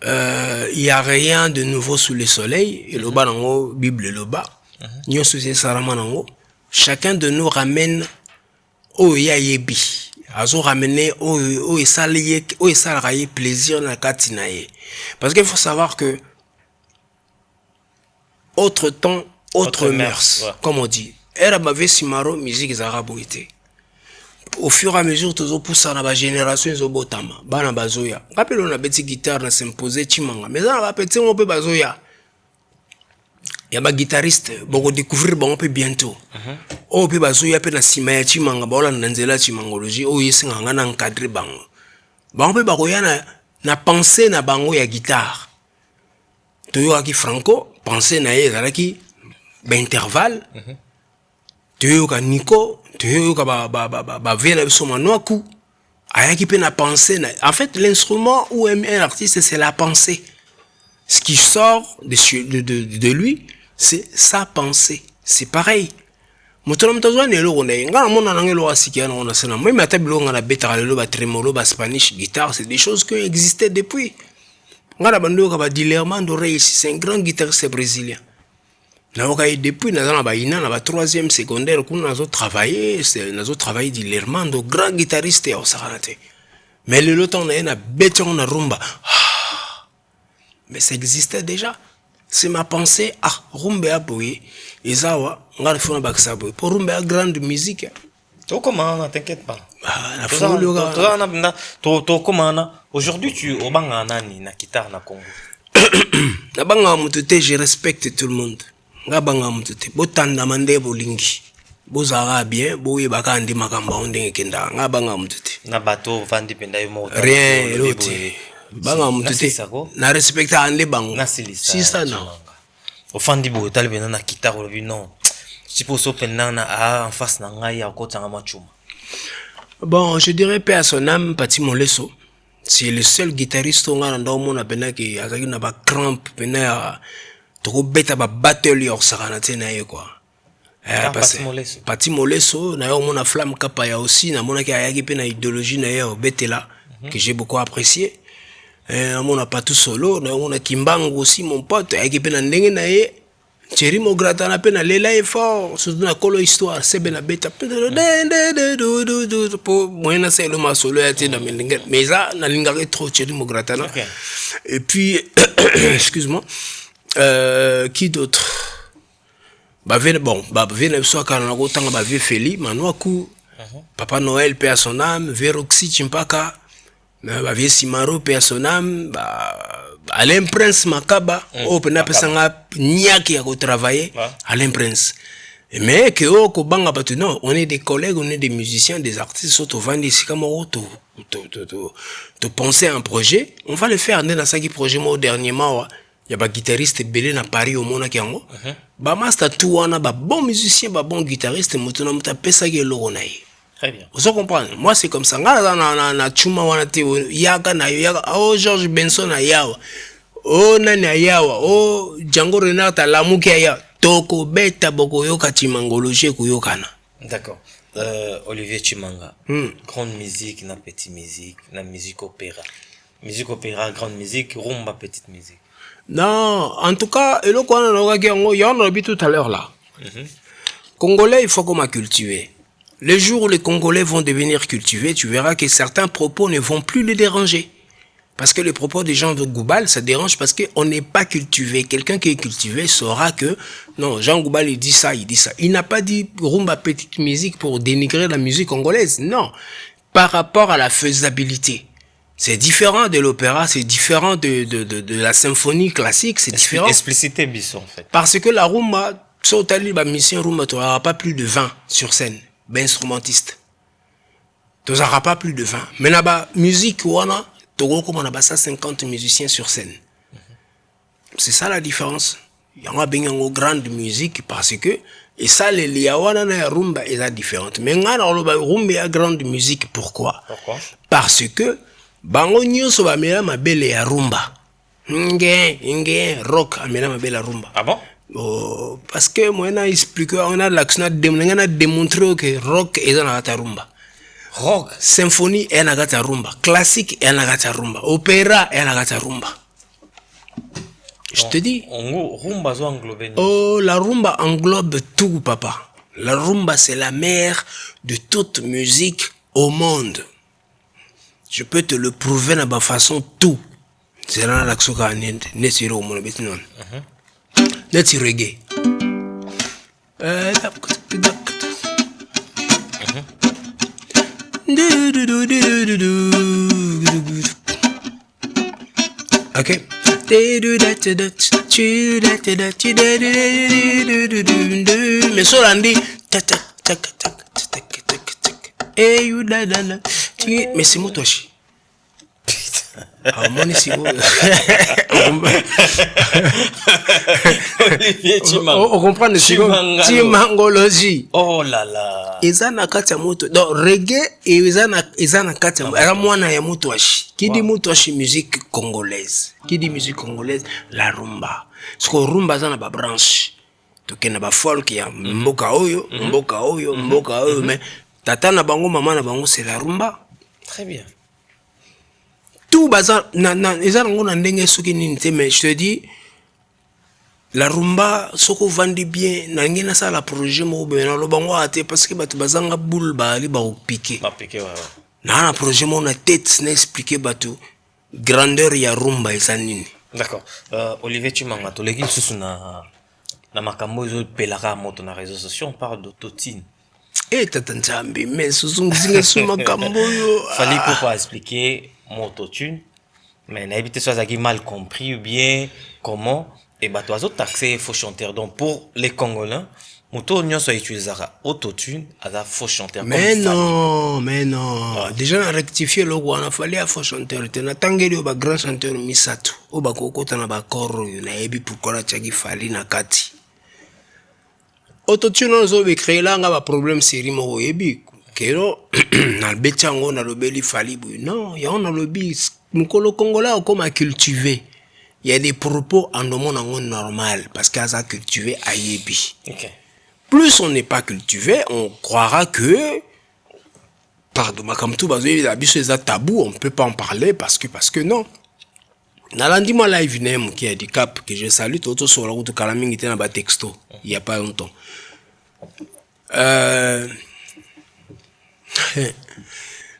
il y a rien de nouveau sous le soleil et le bas nango Bible le bas. Nyo sous sarama nango. Chacun de nous ramène au yayebi. Azo ramener au esalaye plaisir na katinaye. Parce qu'il faut savoir que autre temps, autre mœurs, ouais. Comme on dit. Era bave simaro musique zaraboité. Au fur et à mesure tozo poussa na ba génération zo botama. Bana bazoya. Rappelons na beti guitare na s'imposer chimanga. Mais ça va petit on peut bazoya. Il y a des guitaristes qui vont découvrir bientôt. On peut bazoya pe na sima ya chimanga ba ola nzela chimangologie o yesinga ngana encadrer bango. Ba peut bakoya na penser na bango ya guitare. Toyo aki Franco penser na ye zalaki ba intervalle. Toyo ka Nico, toyo ka ba vela soma noaku. Ayaki pe na penser na en fait l'instrument ou un artiste c'est la pensée. Ce qui sort de lui, c'est sa pensée. C'est pareil. Même Spanish, guitare, c'est des choses qui existaient depuis. C'est un grand guitariste brésilien. Depuis, nous avons troisième secondaire, nous avons travaillé de grand guitariste. Mais le temps, on a béton na rumba. Mais ça existait déjà. C'est ma pensée. Ah, rumba boy. Izawa, on a fait un baksa boy. Pour rumba grande musique. Comment, t'inquiète pas. Aujourd'hui, tu es au Banganani, na guitare, na Congo. Na banga mutute, je respecte tout le monde. Na banga mutute, botanda mande bolingi. Bozara bien, boye baka andi makamba ondenge kenda. Na banga mutute. Na bateau, vandi penda yumo. Rien, l'autre. Banga mutute. Na respecte ande bango. Na silisa. Si ça non. Au fandi bo, talibena na guitare, non. Si pour ça, en face, na ngai, à côté, na machuma. Bon, je dirais paix à son âme, Pati Molesso. C'est le seul guitariste on a dans le monde qui a une crampe, trop bête à battle or saranate na quoi. Pati Molesso, na yo mona flamme kapaya aussi, na mona ki ayaki pe na idéologie na yo betela que j'ai beaucoup apprécié. Mona pas tout solo, na mona Kimbango aussi mon pote, ayaki pe na ndenge na ye. Thierry Mograta na pe na lela effort, surtout na kolo histoire, c'est ben la bête pour moi na c'est le masolo ya tina mais ça na lingare trop Thierry Mograta na. Et puis excuse-moi, qui d'autre? Bah vene soit quand on a autant bah vieux Feli, Manouakou, Papa Noël paix à son âme, Veroxy Chimpaka, bah vieux Simaro paix à son âme, bah Alain Prince Makaba, pena pesanga niaki à travailler, Alain Prince. Mais que non, on est des collègues, on est des musiciens, des artistes, surtout vendre ici comme te penser à un projet, on va le faire dans ce projet moi dernièrement. Il y a des guitaristes belé na Paris au Mona Kiango. Ba master tout wana ba bon musicien, ba bon guitariste, mutuna muta pesa ge loronai. Très bien. Vous comprenez? Moi c'est comme ça. Na chuma wana te yaga na yaga. Oh George Benson na yawa. Oh nani yawa. Oh Django Reinhardt la muki ya. Toko beta boko yoka chimangologie kuyokana. D'accord. Olivier Chimanga. Grande musique, na petite musique, na musique opéra. Musique opéra, grande musique, rumba, petite musique. Non, en tout cas, il y en a dit tout à l'heure là. Congolais, il faut qu'on m'a cultivé. Le jour où les Congolais vont devenir cultivés, tu verras que certains propos ne vont plus les déranger. Parce que les propos des gens de Goubal, ça dérange parce qu'on n'est pas cultivé. Quelqu'un qui est cultivé saura que, non, Jean Goubal, il dit ça, il dit ça. Il n'a pas dit rumba petite musique pour dénigrer la musique congolaise. Non. Par rapport à la faisabilité. C'est différent de l'opéra, c'est différent de la symphonie classique, c'est différent. Explicité, Bisson, en fait. Parce que la rumba, si tu as mission rumba, tu n'auras pas plus de 20 sur scène, ben instrumentiste. Tu n'auras pas plus de 20. Mais là-bas, musique, on a 50 musiciens sur scène. C'est ça la différence. Il y a une grande musique parce que, et ça, les liawana na rumba, est différente. Mais on a rumba, a grande musique, pourquoi? Parce que, bango nyonso ba mela mabele ya rumba. Nge rock amela mabele ya rumba. Ah bon? Oh, parce que moi on a expliqué, on a l'action a démontré que rock est dans la rumba. Rock, symphonie est dans la rumba, classique est dans la rumba, opéra est dans la rumba. Je te dis. Rumba zo englobe. Oh, la rumba englobe tout, papa. La rumba c'est la mère de toute musique au monde. Je peux te le prouver de ma façon tout. C'est là l'action qu'a n'est-ce pas mon habitude non. N'est-ce pas reggae. Ok. Mais sur l'andi. Et you da da da. Mais c'est Motoshi. Ah, mon ici. On comprend le Chimangologie. Oh là là. Ezana kati ya moto. Donc reggae et ezana kati ya era mwana ya Motoshi. Qui dit Motoshi musique congolaise. Qui dit musique congolaise la rumba. Parce que rumba zana ba branche. Tokena ba folk ya mboka oyo, mboka oyo, mboka oyo mais tata na bango maman na bango c'est la rumba. Très bien. Tout bazar ezana ngona ndenge soki nini te mais je te dis la rumba soko vandi bien na ngena ça la projet mo bena lo bango ate parce que batu bazanga boule ba li ba piquer. Ba piquer ouais. Na projet mo na tête na expliquer batu grandeur ya rumba esanini. D'accord. Olivier Chimanga to leki susu na makambo zo pelaka moto na réseaux sociaux on parle d'autotune. Eh tata Nzambe mais suzungizinga suma kamboyo. Fallait pas expliquer mon autotune mais n'a évité soit qui mal compris ou bien comment et bah toi autres taxer faux chanteur donc pour les Congolais moto nyonso utilisera autotune à faux chanteur mais non déjà on a rectifié le on a fallu à faux chanteur tena tangeli au ba grand chanteur misato au ba kokota na ba koro na yebi pourquoi la tchagi fali na kati autotune on zo be créer là nga ba problème série mo yebi kero na bechango na lobeli fali bu non ya on a lobby mukolo congolais comme à cultiver. Il y a des propos en demandant normal parce qu'à ça cultivé à yebi. Okay. Plus on n'est pas cultivé, on croira que pardon, comme tout c'est tabou, on ne peut pas en parler parce que non. Nalandi moi live name qui a des cap que je salue tout sur la route de Kalaming était dans bas texto il y a pas longtemps.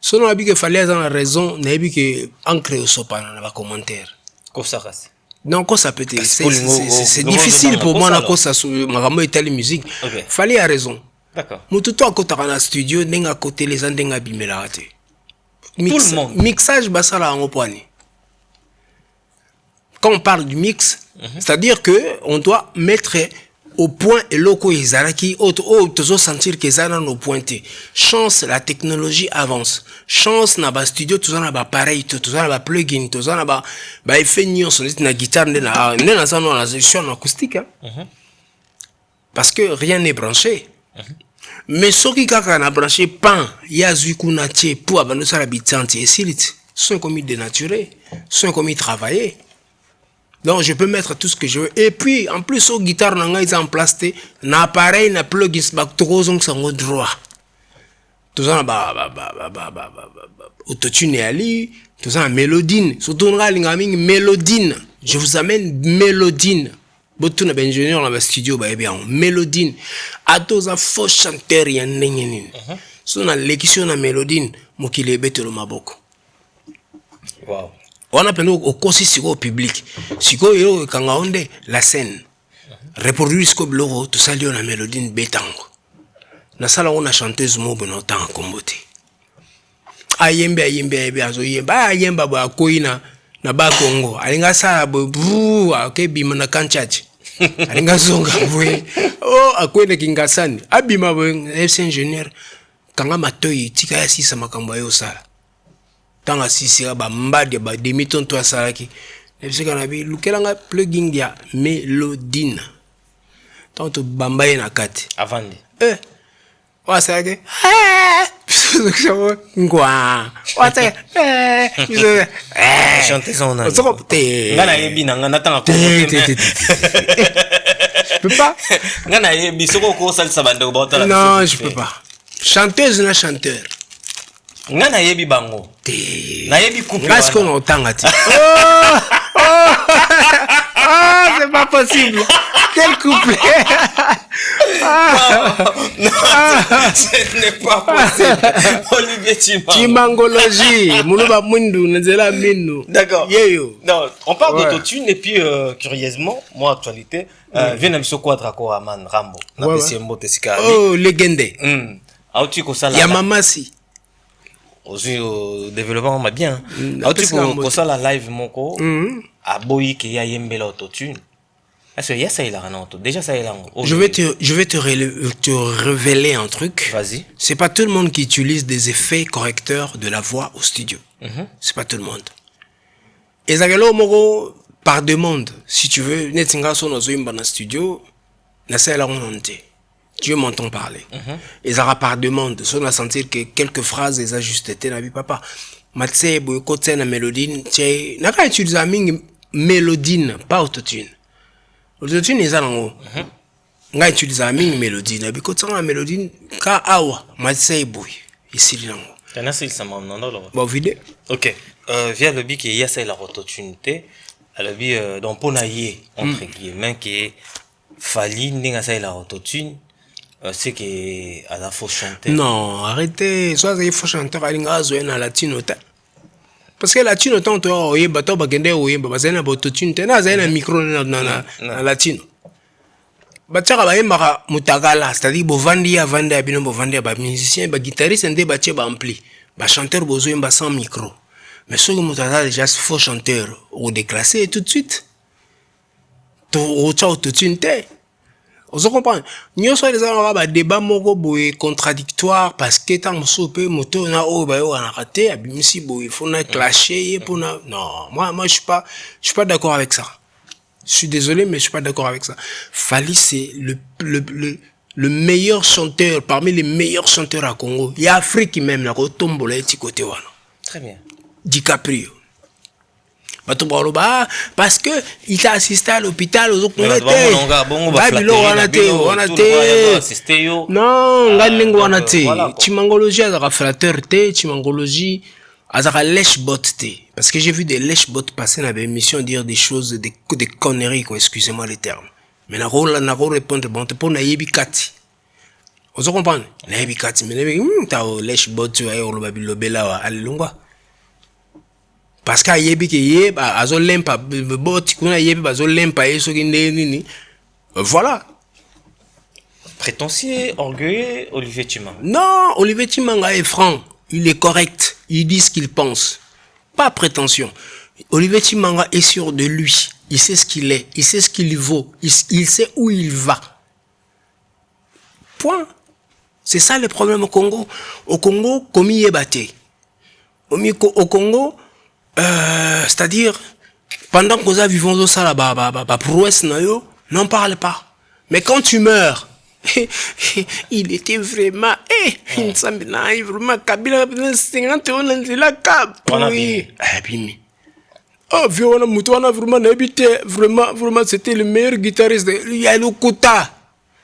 Si on a dit qu'il fallait avoir raison, on a dit que ancrer au sopa dans les commentaires. Quoi ça reste? Non, quoi ça peut être c'est difficile pour moi na quoi ça sur ma telle musique. Fallait a raison. D'accord. Mututo à côté dans la studio n'enga côté les gens n'enga bimela raté. Tout le monde. Mixage basala en poignet. Quand on parle du mix, c'est-à-dire que on doit mettre au point et loko izaraki toujours sentir que ça dans nos pointés. Chance la technologie avance. Chance na ba studio tout ça na ba pareil tout ça na ba plugin tout ça na ba effet nion sonite na guitare na ça na session acoustique parce que rien n'est branché. Mais ce qui kaka na branché pan ya zukuna tché pour abandonner ça la bitante et si sont comme dénaturé, sont comme travailler. Donc je peux mettre tout ce que je veux. Et puis en plus au guitare ils ont placé un appareil na plugins back trois ans sans droit. Tout ça autotune ali, tout ça mélodine. Surtout on a mélodine. Je vous amène mélodine. Beaucoup na ingénieur dans le studio bien mélodine. À tous un faux chanteur y a n'engeni. So na l'équision na mélodine, mokile betelo maboko. Wow. On a plein au conseil au public. Si quoi il quand on est la scène, reproduire ce que l'euro tout ça lié la mélodie bétango. Na sala on a chanteuse mo bon temps comboté. Ayembe azo yemba ayemba ba koina na ba Congo. Alinga sala bu akebima na kanchachi. Alinga zonga bwe. Oh akwende kingasani. Abima bwe ingénieur kanga matoyi tika ya sisa makambo yo sala. Tanga sisi ba mbadi ba demi-ton to salaki ebise kana bi lukelanga plugin dia mélodine tant bambaye na kati avandi wa salaki ngwa wa ta chanter son nom ngana yebi na ngana tanga ko je peux pas ngana yebi soko ko salsa bande ko botala non je peux pas chanteuse na chanteur ngana yebi bango na yebi couple parce qu'on entend ti c'est pas possible quel couple ce n'est pas possible Olivier Chimangologie muluba mundu nzela minu d'accord yeyo non on parle d'autotune et puis curieusement moi actualité vient biso quadra ko aman Rambo na pesembo tesika oh légende auti ko sala ya mamasi aussi au développement ma bien auti ko sala live moko aboyi ke ya yembela autotune est-ce que y a ça il a un auto déjà ça il a je vais te révéler un truc. Vas-y. C'est pas tout le monde qui utilise des effets correcteurs de la voix au studio. C'est pas tout le monde. Et zagalo moko par demande si tu veux netinga so nozo imba na studio na sala ononte tu m'entends parler. Et ça par demande so na sentir que quelques phrases les ajustés na bi papa matse boy côté na mélodine tché na ka utiliser mingi mélodine pas autotune. Autotune est là nga utiliser mingi mélodie na bi côté na mélodine ka awa matse boy ici là tana c'est ça non non bon vidéo OK via le bi que y a ça la autotune té le bi donc ponaye entre guillemets que fali ndinga ça la autotune c'est que à la faut chanter. Non, arrêtez, soit il faut chanter à l'ingazo na latino ta. Parce que latino tant toi oye bato bagende oye bazana autotune ta na zana micro na latino. Bachaka ba yemaka mutagala, c'est-à-dire bovandi ya vandi ya bino bovandi ya ba musicien, ba guitariste ndé ba tie ba ampli. Ba chanteur bozo yemba sans micro. Mais ceux qui mutagala déjà faux chanteur ou déclassé tout de suite. To ciao tout de suite. Vous comprenez? Nous sommes les gens ba débat moko boy contradictoire parce que tant soupé moto na o ba yo na raté abimisi boy faut na clasher pour na non moi je suis pas d'accord avec ça. Je suis désolé mais je suis pas d'accord avec ça. Fally c'est le meilleur chanteur parmi les meilleurs chanteurs à Congo. Il y a Afrique même la tombola et côté wana. Très bien. DiCaprio. Parce que il a assisté à l'hôpital aux autres non chimangologie à flatteur té chimangologie à lèche bot té parce que j'ai vu des lèche bot passer dans l'émission dire des choses des conneries quoi, excusez-moi les termes mais na répondre bon pour na yebi kati vous comprenez na yebi kati mais ta lèche bot tu vas au lobela wa alungwa parce que yebi ke ye azo lempa bot kuna yebi bazo lempa yeso nini voilà. Prétentieux, orgueilleux, Olivier Chimanga. Non, Olivier Chimanga est franc, il est correct, il dit ce qu'il pense, pas prétention. Olivier Chimanga est sûr de lui, il sait ce qu'il est, il sait ce qu'il vaut, il sait où il va. Point. C'est ça le problème au Congo. Au Congo, comme il est battu. Au Congo, c'est-à-dire, pendant que nous vivons ça là-bas, prouesse, n'en parle pas. Mais quand tu meurs, il était vraiment, il semble vraiment, Kabila, 50 ans, il a oui, abîmé. Oh, vraiment, c'était le meilleur guitariste. Il y a le Kouta.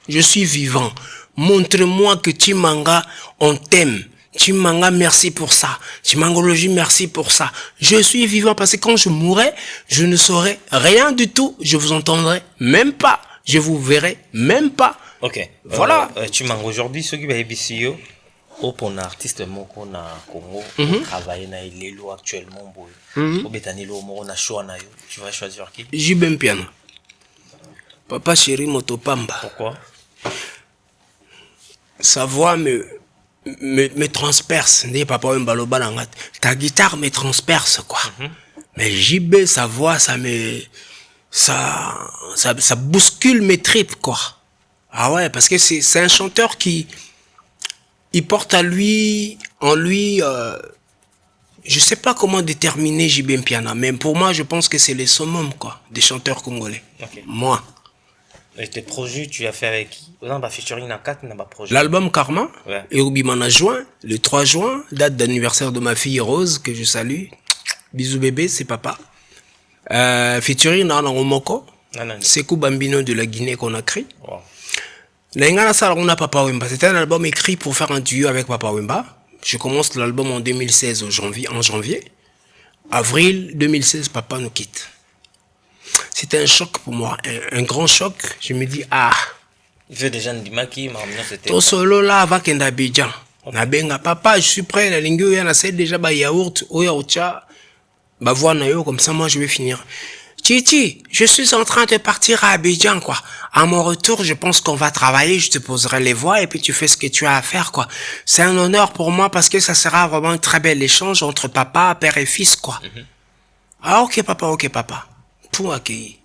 Je suis vivant. Montre-moi que Chimanga, on t'aime. Chimanga, merci pour ça. Chimangologie, merci pour ça. Je suis vivant parce que quand je mourrai, je ne saurai rien du tout. Je vous entendrai même pas. Je vous verrai même pas. Ok. Voilà. Chimanga, aujourd'hui, ceux qui va ébisser, au pour un artiste moko na Congo, travailler na Ilelo actuellement, au Betanilo, on a choix na yo. Tu vas choisir qui? JB Piano. Papa chéri Motopamba. Pourquoi? Sa voix me transperce. Ta guitare me transperce, quoi. Mais JB, sa voix, ça bouscule mes tripes, quoi. Ah ouais, parce que c'est un chanteur il porte en lui, je sais pas comment déterminer JB Mpiana, mais pour moi, je pense que c'est le summum, quoi, des chanteurs congolais. Okay. Moi. Et tes projets, tu as fait avec qui? L'album Karma, ouais. Et Oubimana juin, le 3 juin, date d'anniversaire de ma fille Rose, que je salue. Bisous bébé, c'est papa. Featuring Nana Omoko, Sekou Bambino de la Guinée qu'on a créé. Wow. Papa Wemba. C'était un album écrit pour faire un duo avec Papa Wemba. Je commence l'album en 2016, en janvier. Avril 2016, papa nous quitte. C'était un choc pour moi, un grand choc. Je me dis, il fait déjà Ndimaki, mais c'était... Tout solo là, avant qu'il y ait Abidjan. Nabenga, papa, je suis prêt, la lingue, il y en a déjà, yaourt, oyaoucha, voix nayo, comme ça, moi, je vais finir. Titi, je suis en train de partir à Abidjan, quoi. À mon retour, je pense qu'on va travailler, je te poserai les voix, et puis tu fais ce que tu as à faire, quoi. C'est un honneur pour moi, parce que ça sera vraiment un très bel échange entre papa, père et fils, quoi. Ah, ok, papa. Pour accueillir.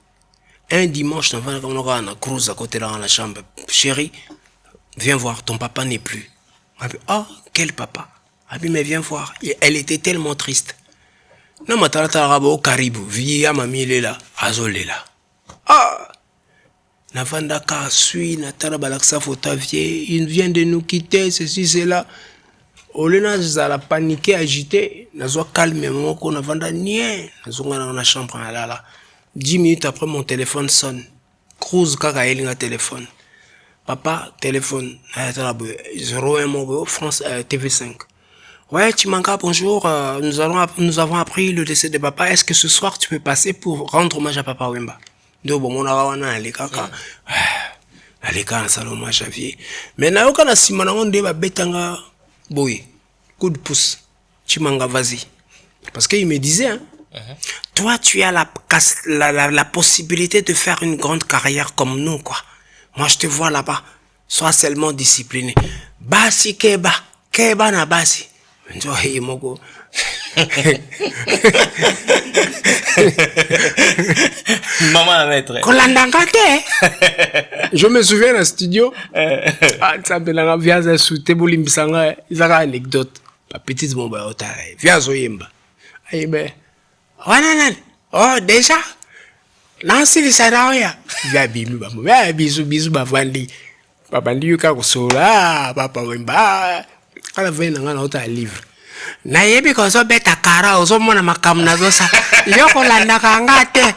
Un dimanche, on aura un cruise à côté là dans la chambre. Chérie, viens voir, ton papa n'est plus. Ah, quel papa? Mais viens voir. Elle était tellement triste. Non, ma tata au Caribou, via mamie là, azolé là. Ah! Navandaka suit, natala balaksa fotavier, il vient de nous quitter, ceci, cela. Olena, la paniqué, agité, nazo calme, mon qu'on navanda nien, nazo dans la chambre là. 10 minutes après, mon téléphone sonne. Cruz kaka elinga téléphone. Papa, téléphone. 01 France TV5. Ouais, Chimanga, bonjour. Nous avons appris le décès de papa. Est-ce que ce soir tu peux passer pour rendre hommage à Papa Wemba? Donc bon, mon arawana alikaka. Alika saloma Javier. Mais na yoka na simana onde ba betanga boy. Coup de pouce. Chimanga, vas-y. Parce qu'il me disait, hein. Toi, tu as la possibilité de faire une grande carrière comme nous, quoi. Moi, je te vois là-bas. Sois seulement discipliné. Basi keba. Keba na basi. Njohi moko. Maman la maître. Je me souviens dans le studio. Ça me l'a viaza souté boulimbisanga. Ils ont une anecdote. La petite bombe à ota. Viazo yemba. Aïe, oh, déjà? Nansi li saraya. Via bimu ba. Via bisu ba vandi. Babandi yuka kusola. Papa wemba. Kala vena ngana ota livre. Na yebi ko zo beta kara ozo mona makamu na zo sa. Yoko landa kangate.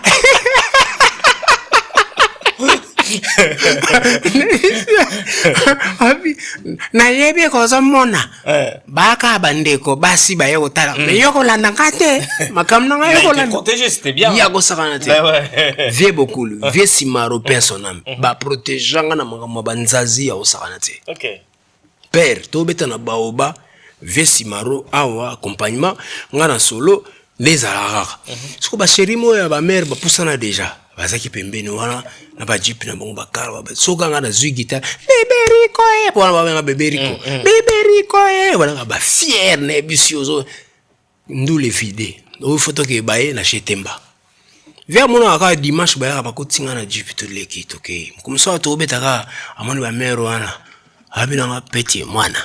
Na yebi ko zo mona. Baka bandeko basi ba yoko tala. Mais yoko landa kate. Makamu na yoko landa. Protéger, c'était bien. Yako sakanate. Vie beaucoup. Vie simaro personnel. Ba protéger ngana makamu banzazi ya osakanate. OK. Père, to beta na baoba. Vesimaro awa accompagnement ngana solo les alarara siko ba chéri mo ya ba mère ba pusana déjà bazaki pembeni wana na ba jeep na bongo bakara ba soka ngana zui guitare beberiko pour ba beberiko beberiko wana ba fier na bisiozo ndule vide o photo ke bae na chetemba vers mon aka dimanche ba ba kotinga na jeep to leki to ke comme ça to betaka amani ba mère wana abina ma petit mwana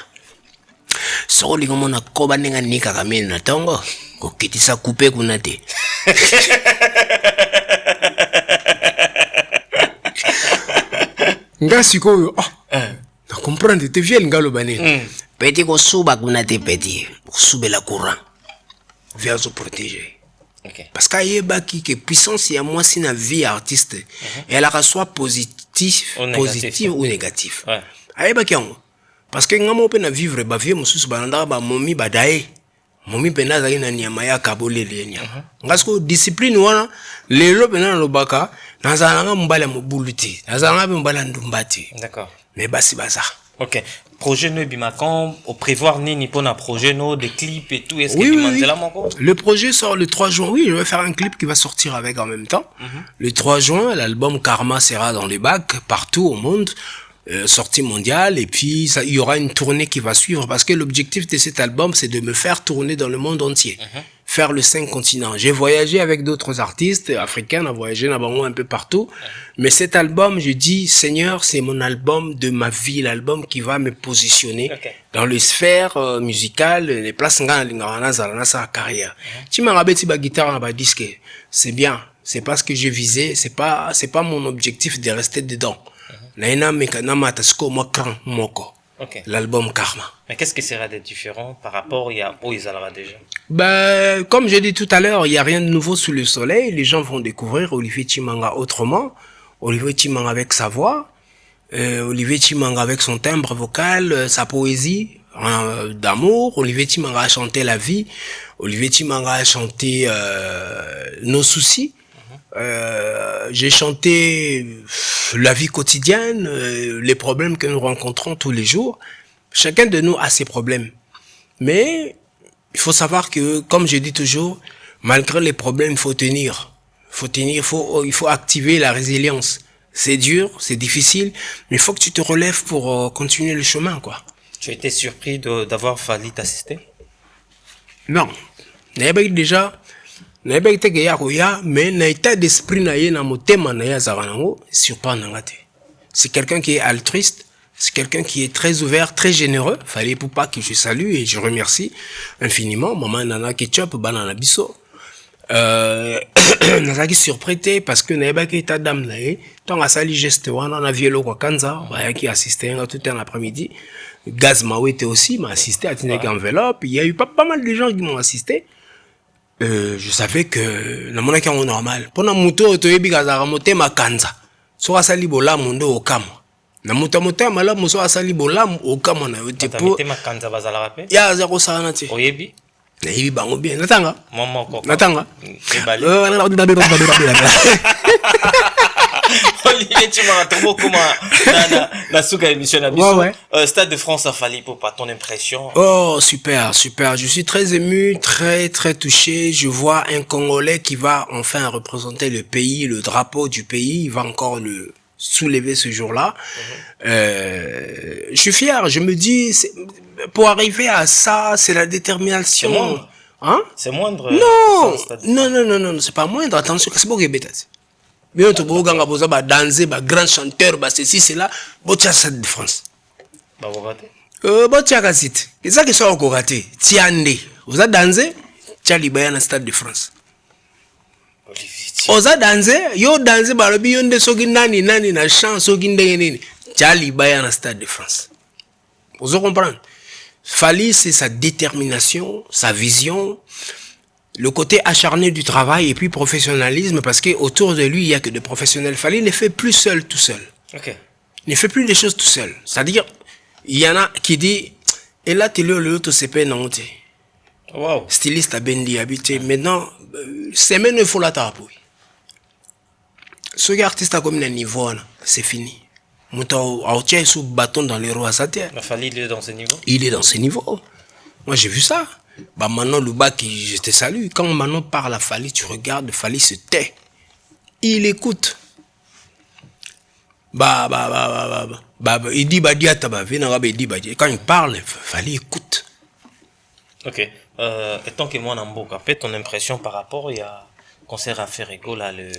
so li ngomona koba nenga nika kamene na tongo kokitisa coupe kuna te ngasi ko na comprendre te viens ngalo bane petit ko suba kuna te petit subela courant vient se protéger. Okay. Parce qu'il y a que puissance y a moi si na vie artiste et elle a soit positif ou négatif. Ouais. Aïe kiango. Parce que ngamo pe na vivre ba vie mususu bananda ba momi badaye. Momi pena zaki na nyama ya kabole le nyama. Ngasko discipline wana lelo pena lobaka nazalanga mbala mobuluti. Nazalanga mbala ndumbati. D'accord. Mais basi baza. OK. Projet no bimakan au prévoir nini pour un projet no des clips et tout est-ce oui, que oui, tu là mon quoi? Le projet sort le 3 juin. Oui, je vais faire un clip qui va sortir avec en même temps. Le 3 juin, l'album Karma sera dans les bacs partout au monde. Sortie mondiale et puis ça, il y aura une tournée qui va suivre parce que l'objectif de cet album c'est de me faire tourner dans le monde entier, faire le 5 continents. J'ai voyagé avec d'autres artistes africains, on a voyagé là-bas un peu partout, mais cet album, je dis Seigneur, c'est mon album de ma vie, l'album qui va me positionner dans les sphères musicales, les places dans sa carrière. Tu m'as rabé ba guitare ba disque, c'est bien, c'est pas ce que j'ai visé, c'est pas mon objectif de rester dedans. Okay. L'album Karma. Mais qu'est-ce qui sera de différent par rapport à où ils allaient déjà? Ben, comme j'ai dit tout à l'heure, il n'y a rien de nouveau sous le soleil. Les gens vont découvrir Olivier Chimanga autrement. Olivier Chimanga avec sa voix. Olivier Chimanga avec son timbre vocal, sa poésie d'amour. Olivier Chimanga a chanté la vie. Olivier Chimanga a chanté nos soucis. J'ai chanté la vie quotidienne, les problèmes que nous rencontrons tous les jours. Chacun de nous a ses problèmes. Mais il faut savoir que, comme je dis toujours, malgré les problèmes, il faut tenir. Il faut activer la résilience. C'est dur, c'est difficile, mais il faut que tu te relèves pour continuer le chemin, quoi. Tu as été surpris d'avoir fallu t'assister? Non. Déjà, mais na état d'esprit na ye na motema na ya zaranango surprendre ngate. C'est quelqu'un qui est altruiste, c'est quelqu'un qui est très ouvert, très généreux. Fallait pour pas que je salue et je remercie infiniment maman nana ketchup banana biso. Nazaki surprêté parce que na ba ki état d'âme na ye, tant a sali geste wana na vielo kwa kanza, ba qui assisté tout un après-midi. Gaz Mawete aussi m'a assisté à Tinek enveloppe, il y a eu pas mal de gens qui m'ont assisté. Je savais que na mona ki en normal pona muto to yebi kazaka motema kanza so asali bolamu ndo okama na muto motema la muso asali bolamu okama na yote po motema kanza bazala rape ya za ko sana ti oyebi na yebi bango bien natanga maman ko natanga Olivier Chimanga trop comment la souka émission na biso Stade de France a fallu pour pas ton impression? Oh super, je suis très ému, très touché. Je vois un Congolais qui va enfin représenter le pays, le drapeau du pays, il va encore le soulevé ce jour-là. Je suis fier, je me dis, pour arriver à ça, c'est la détermination. C'est moindre. Hein? C'est moindre. Non, c'est pas moindre. Attention, c'est pas que bêtise. Bien, tu peux danser, grand chanteur, ceci, c'est là. Bon, tu as ça de France. Bah, vous ratez. Bon, tu as cassé. C'est ça qui sont encore raté. Tiande. Vous avez dansé, tu as libéré dans le stade de France. Vous avez dansé, yo dansé, bah, le bion de Sogi nani, na chant, Sogi nani, tu as libéré dans le stade de France. Vous comprenez? Fali, c'est sa détermination, sa vision, le côté acharné du travail et puis professionnalisme, parce qu'autour de lui, il n'y a que des professionnels. Fali ne fait plus seul, tout seul. Ok. Il ne fait plus les choses tout seul. C'est-à-dire, il y en a qui disent, et là, tu le autre CP non. Wow. Styliste à Bendi habité. Maintenant, semaine, il faut la taper. Ce qui est artiste a comme un niveau, c'est fini. Mouton a sous bâton dans les rois à Fali, il est dans ce niveau. Il est dans ce niveau. Moi, j'ai vu ça. Bah, Manon Louba, je te salue. Quand Manon parle à Fali, tu regardes, Fali se tait. Il écoute. Il dit, quand il parle, Fali écoute. Ok. Et tant que moi, Namboka, peut ton impression par rapport, il y a concert à Ferrego, là, le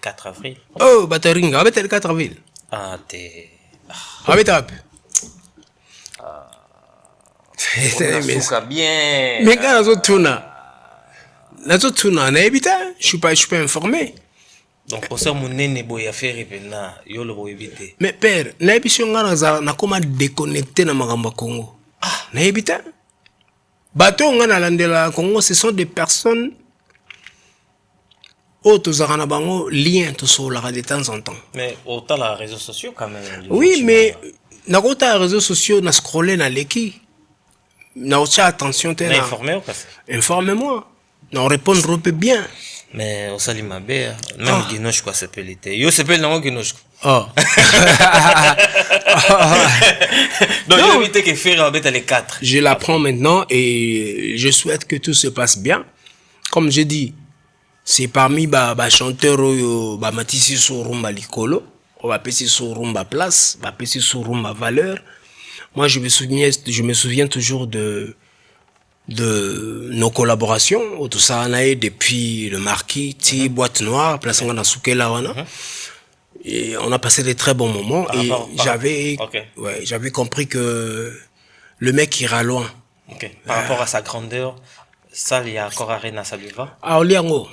4 avril. Oh, Batering, avec le 4 avril. Ah, t'es... Avec ta bien. Mais quand je suis pas informé. Donc pour ça mon nene boya faire pena yo le boy éviter. Mais père, na ebiso ngana na comment déconnecter na magamba Congo. Ah, na ebita. Bato ngana landela Congo, ce sont des personnes autozarana bango lien to sur la de temps en temps. Mais autant les réseaux sociaux quand même. Oui, mais na kota réseaux sociaux na scroller na leki. Na ocha attention t'es là. Informé ou pas? Informez-moi. Na répondre un peu bien. Mais au salima bé même Guinoche quoi s'appelle était. Yo s'appelle non Guinoche. Oh. Donc il éviter que faire avec les 4. Je l'apprends maintenant et je souhaite que tout se passe bien. Comme j'ai dit, c'est parmi chanteurs matisi sur rumba likolo, on va passer sur rumba place, va passer sur rumba valeur. Moi je me souviens toujours de nos collaborations, tout ça depuis le Marquis, Boîte Noire, place on a souké là et on a passé des très bons moments et j'avais compris que le mec ira loin. Okay. Par rapport à sa grandeur, ça il y a encore arena ça lui va? Ah Oliango.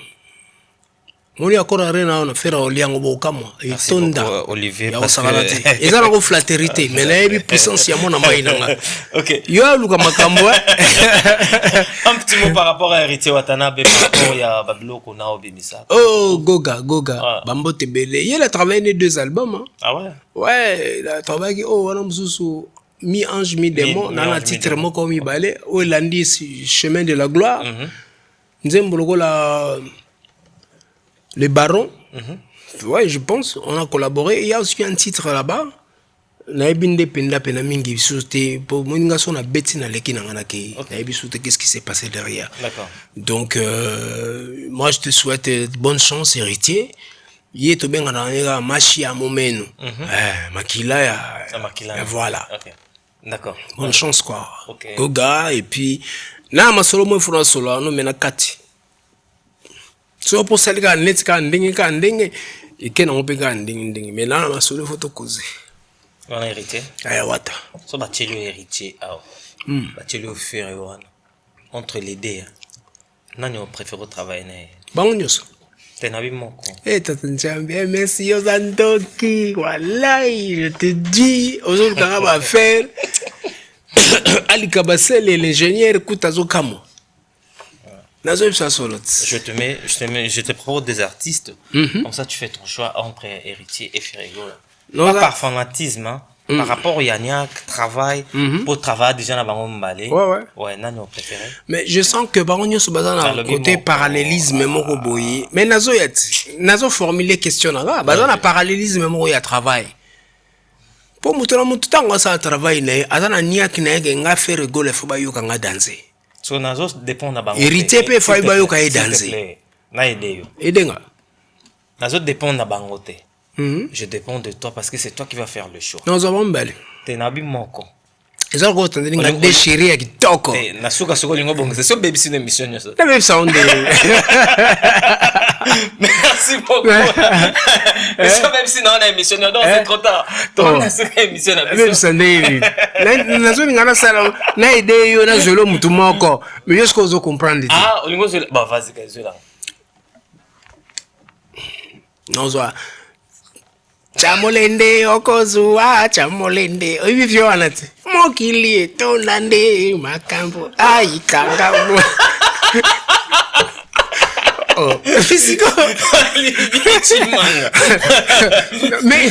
Mon encore arena on a fait Oliango bokamwa et tonda Olivier parce que ils ont une flatérité mais là il puissance ya mona maïnanga. OK. Yo luka makambo. Un petit mot par rapport à Héritier Watanabe par rapport à Babiloko na obimisa. Oh Goga Bambote Bele, il a travaillé 2 albums hein. Ah ouais. Ouais, il a travaillé wana mususu mi-ange mi-démon na titre moko mi balé o landi chemin de la gloire. Nzembo la les barons, ouais, je pense, on a collaboré. Il y a aussi un titre là-bas. Qu'est-ce qui s'est passé derrière? D'accord. Donc, moi, je te souhaite bonne chance, héritier. Yeto benga na machi à momeno. Makila, voilà. D'accord. Bonne chance, quoi. Goga, et puis, na masolo mo fura solo, no mena kati. So pour celle qui a net ndenge et qui n'ont pas ndenge mais là on a solo photo causé on a hérité wata so bateli héritier bateli faire entre les deux nani on préfère travailler na bango nyoso tenabi moko tata Njambi merci Yozandoki wallahi je te dis aujourd'hui quand on va faire Ali Kabasele l'ingénieur Kutazo Kamo. Je te propose des artistes, comme ça tu fais ton choix entre Héritier et Ferrego. Pas par fanatisme, hein, par rapport au Yannick, travail, pour travailler déjà dans Bango Mbale. Ouais, non, on préféré. Mais je sens que Baronio se base dans le côté parallélisme, mon boy. Mais Nazo formulé question là, dans le parallélisme, mon boy à travail. Pour mouton, on ça travail, azana niak n'a fait rigoler, faut pas y aller danser. So nazo dépend na bango. Héritier pe faiba yo ka danser. Na aider yo. Aidenga. Nazo dépend na bango te. je dépends de toi parce que c'est toi qui vas faire le choix. Non, ça va mbele. T'es nabi moko. Eza ko tandeli nga déchirer ya kitoko. Na suka suka lingo bongo. C'est so baby sin émission ça. La même sound. Merci beaucoup. Ça même si non émission donc c'est trop tard. Toi na suka émission na. Même Sunday. Na zo ngana sala na idée yo na zolo mutu moko. Mais est-ce que vous comprenez? Ah, lingo zolo. Bah vas-y que là. Non zo. Chamolende okozua chamolende oyivyo anati mokili tonande makambo ai kangambo. Oh, physico. mais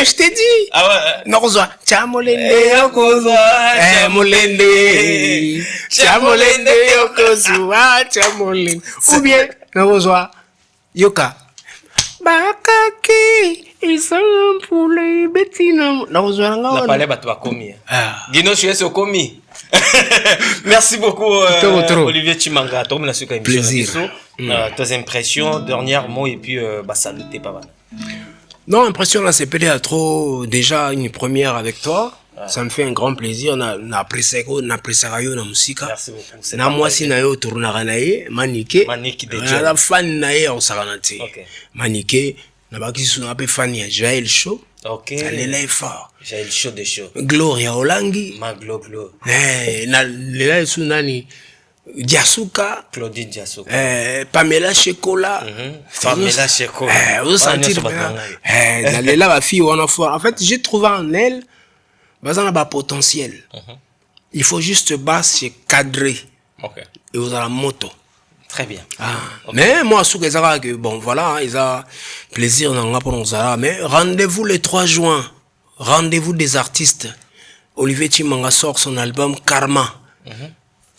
je t'ai dit. Ah ouais. Non zo chamolende okozua chamolende chamolende okozua chamolende. Ou bien non zo yoka bakaki ils pour les betina. La palais bato bakomi. Guino je suis komi. Merci beaucoup Olivier Chimanga. Plaisir. Tes impressions, dernier mot et puis saluter pas mal. Non, impression là c'est peut-être trop déjà une première avec toi. Ça me fait un grand plaisir na apprécié yo na musique. Merci beaucoup. Na moi si na yo tournera na ye Manike déjà. Na fan na ye on saranati. OK. Manike na baki sou na pe fan ya Jael Show. OK. Ça l'élève fort. Jael Show de show. Gloria Olangi. Ma Glo. Na l'élève sou nani Diasuka. Claudine Diasuka. Pamela Shekola. Pamela Shekola. Vous sentir na l'élève la fille on a fort. En fait, j'ai trouvé en elle bazana ba potentiel. Il faut juste se cadrer. OK. Et vous avez la moto. Très bien. Okay. Mais moi, ce que bon, voilà, ils ont plaisir dans pour nous. Mais rendez-vous le 3 juin. Rendez-vous des artistes. Olivier Chimanga sort son album Karma.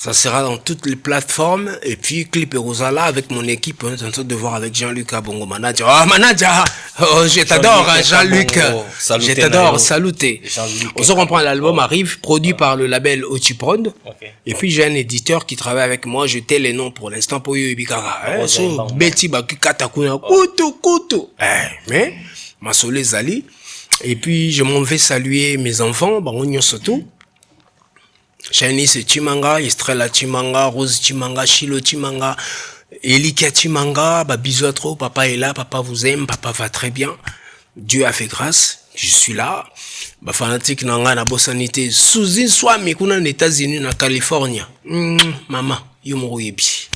Ça sera dans toutes les plateformes. Et puis, Clip et Rosala avec mon équipe. On est en train de voir avec Jean-Luc Abongo Manager. Oh, Manager! Oh, je t'adore, Jean-Luc. Je t'adore, saluté. On se comprend, l'album arrive, produit par le label Ochiprod. Et puis, j'ai un éditeur qui travaille avec moi. Je t'ai les noms pour l'instant pour Yubikara. Betty Baku Katakuna. Kutu. Mais, Masole Zali. Et puis, je m'en vais saluer mes enfants. Baronio Soto. Shanice Chimanga, Estrella Chimanga, Rose Chimanga, Shilo Chimanga, Elikia Chimanga, bisous à trop, papa est là, papa vous aime, papa va très bien. Dieu a fait grâce, je suis là. Fanatique nanga na bosanité, Suzy Swami kuna na États-Unis na Californie. Mama, yo mo yebi.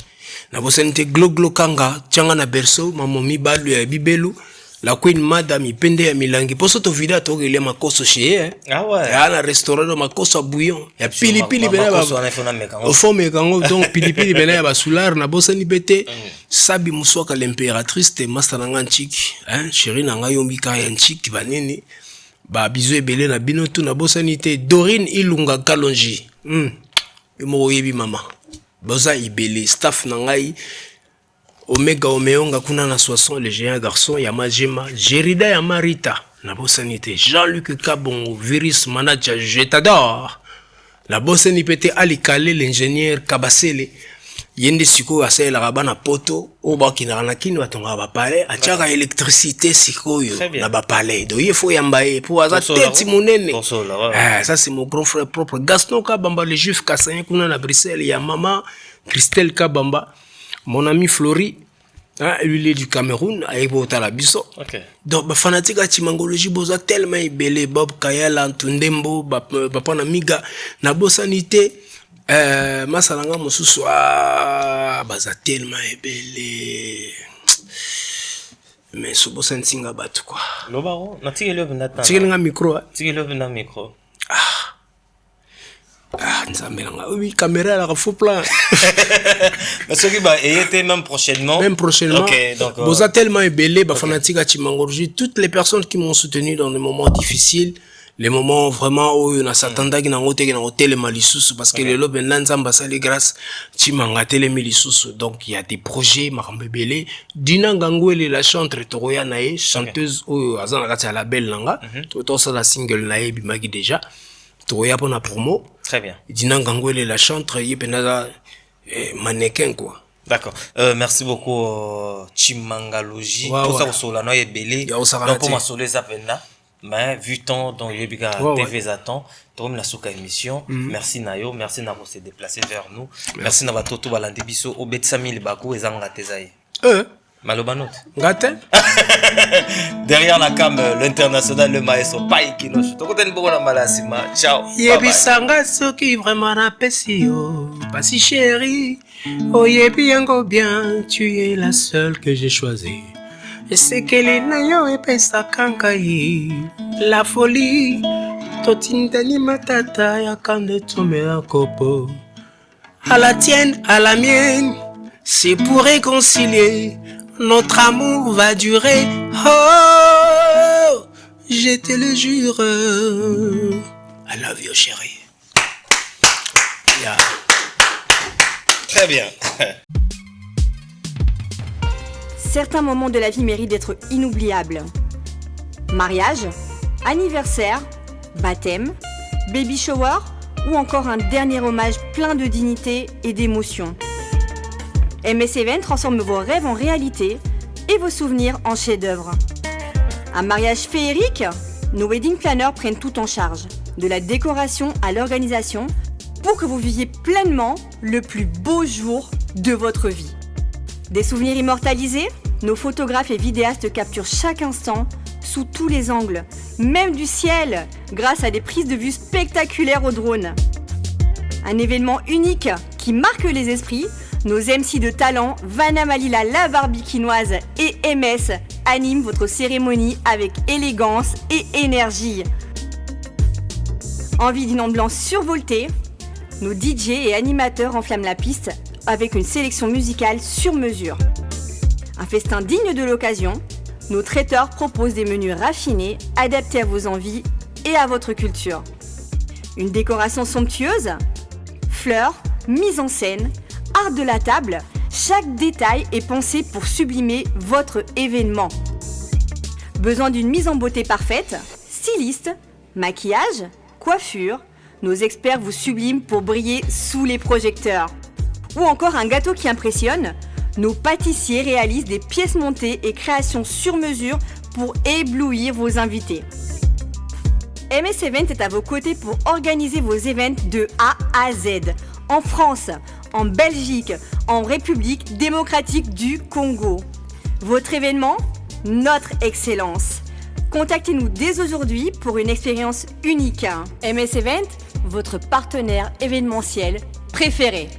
Na bosanité Glo Kanga, tianga na berceau, maman mi balu ya bibelu. La queen madame ipende ya milangi poso to vida to gele makoso chez ah ouais ya na restaurant de makoso bouillon ya pilipili bena ba au fond mekango donc pilipili bena ya basular na bosani bete sabi musoka l'impératrice te master nanga nchiki chérie nanga yombika ya nchiki banene ba bizu ebele na bino tu na bosani te Dorine Ilunga Kalonji mo yebi mama boza ibele staff nangai Omega Omeonga kuna na 60 les géants garçons ya Majema Jerida ya Marita la bosanité Jean-Luc Kabongo Virus Manager je t'adore la bossani pété Ali Kale l'ingénieur Kabasele yende siko asela rabana poto obakina na kini batonga ba palais atiaka électricité siko yo na ba palais do il faut yambaye pour aza teti munene ça c'est mon grand frère propre Gaston Kabamba le juif Kassagne kuna na Bruxelles ya maman Christelle Kabamba. Mon ami Flori, lui il est du Cameroun, avec Botalabiso. Donc, fanatique à Chimangologie, boza tellement belé, Bob Kayala, Tundembo, Bapana Miga, Nabo Sanité, Masalanga Mosusu, baza tellement belé. Mais Sobo Sensinga Batu quoi. Lobaro, natige le venata. Tige le micro. Tige le venata micro. Oui, caméra, la faux plan. Parce que il était même prochainement. Ok, donc. Vous êtes tellement ébélé, fanatique à Chimangologie. Toutes les personnes qui m'ont soutenu dans les moments difficiles, les moments vraiment où on a s'attendait qu'il y a un hôtel Malissus, parce que les lobes n'ensemble grâce Chimanga télé Malissus. Donc il y a des projets, Marambe Belé. Dina Gangouele, la chanteuse Toroya Nae, chanteuse où Azana à la belle langa. Tout ça la single Nae Bimagi déjà. Toroya pour la promo. Très bien. Dina Gangouele, la chanteuse, il y a mannequin quoi. D'accord. Merci beaucoup, Chimangalogie. Tout ça, au solano est belé. Donc, pour ma soler ça penda. Mais, vu tant, donc, il y a TV Zaton. Tom la souka émission. Merci Nayo. Merci Nako se déplacer vers nous. Merci Navato tout balandi biso. Obet Sami Libakou et Zanga Tezaï. Malobanot. Gâté. Derrière la cam, l'international, le maestro Paikino. Ciao. Yebisanga soki vraiment na pesio. Pas si chérie. Oh yebi yango bien. Tu es la seule que j'ai choisie. Et c'est que les nayo et pesa kankai. La folie. Totindani matata ya kande tombe un copo. À la tienne, à la mienne. C'est pour réconcilier. Notre amour va durer. Oh, je te le jure. I love you, chérie. Yeah. Très bien. Certains moments de la vie méritent d'être inoubliables. Mariage, anniversaire, baptême, baby shower ou encore un dernier hommage plein de dignité et d'émotion. MS Event transforme vos rêves en réalité et vos souvenirs en chefs-d'œuvre. Un mariage féerique, nos wedding planners prennent tout en charge, de la décoration à l'organisation, pour que vous viviez pleinement le plus beau jour de votre vie. Des souvenirs immortalisés, nos photographes et vidéastes capturent chaque instant sous tous les angles, même du ciel, grâce à des prises de vue spectaculaires au drone. Un événement unique qui marque les esprits. Nos MC de talent, Vanna Malila la Barbikinoise et MS animent votre cérémonie avec élégance et énergie. Envie d'une ambiance survoltée, nos DJ et animateurs enflamment la piste avec une sélection musicale sur mesure. Un festin digne de l'occasion, nos traiteurs proposent des menus raffinés, adaptés à vos envies et à votre culture. Une décoration somptueuse, fleurs, mise en scène, art de la table, chaque détail est pensé pour sublimer votre événement. Besoin d'une mise en beauté parfaite, styliste, maquillage, coiffure, nos experts vous subliment pour briller sous les projecteurs. Ou encore un gâteau qui impressionne, nos pâtissiers réalisent des pièces montées et créations sur mesure pour éblouir vos invités. MS Event est à vos côtés pour organiser vos événements de A à Z, en France, en Belgique, en République démocratique du Congo. Votre événement, notre excellence. Contactez-nous dès aujourd'hui pour une expérience unique. MS Event, votre partenaire événementiel préféré.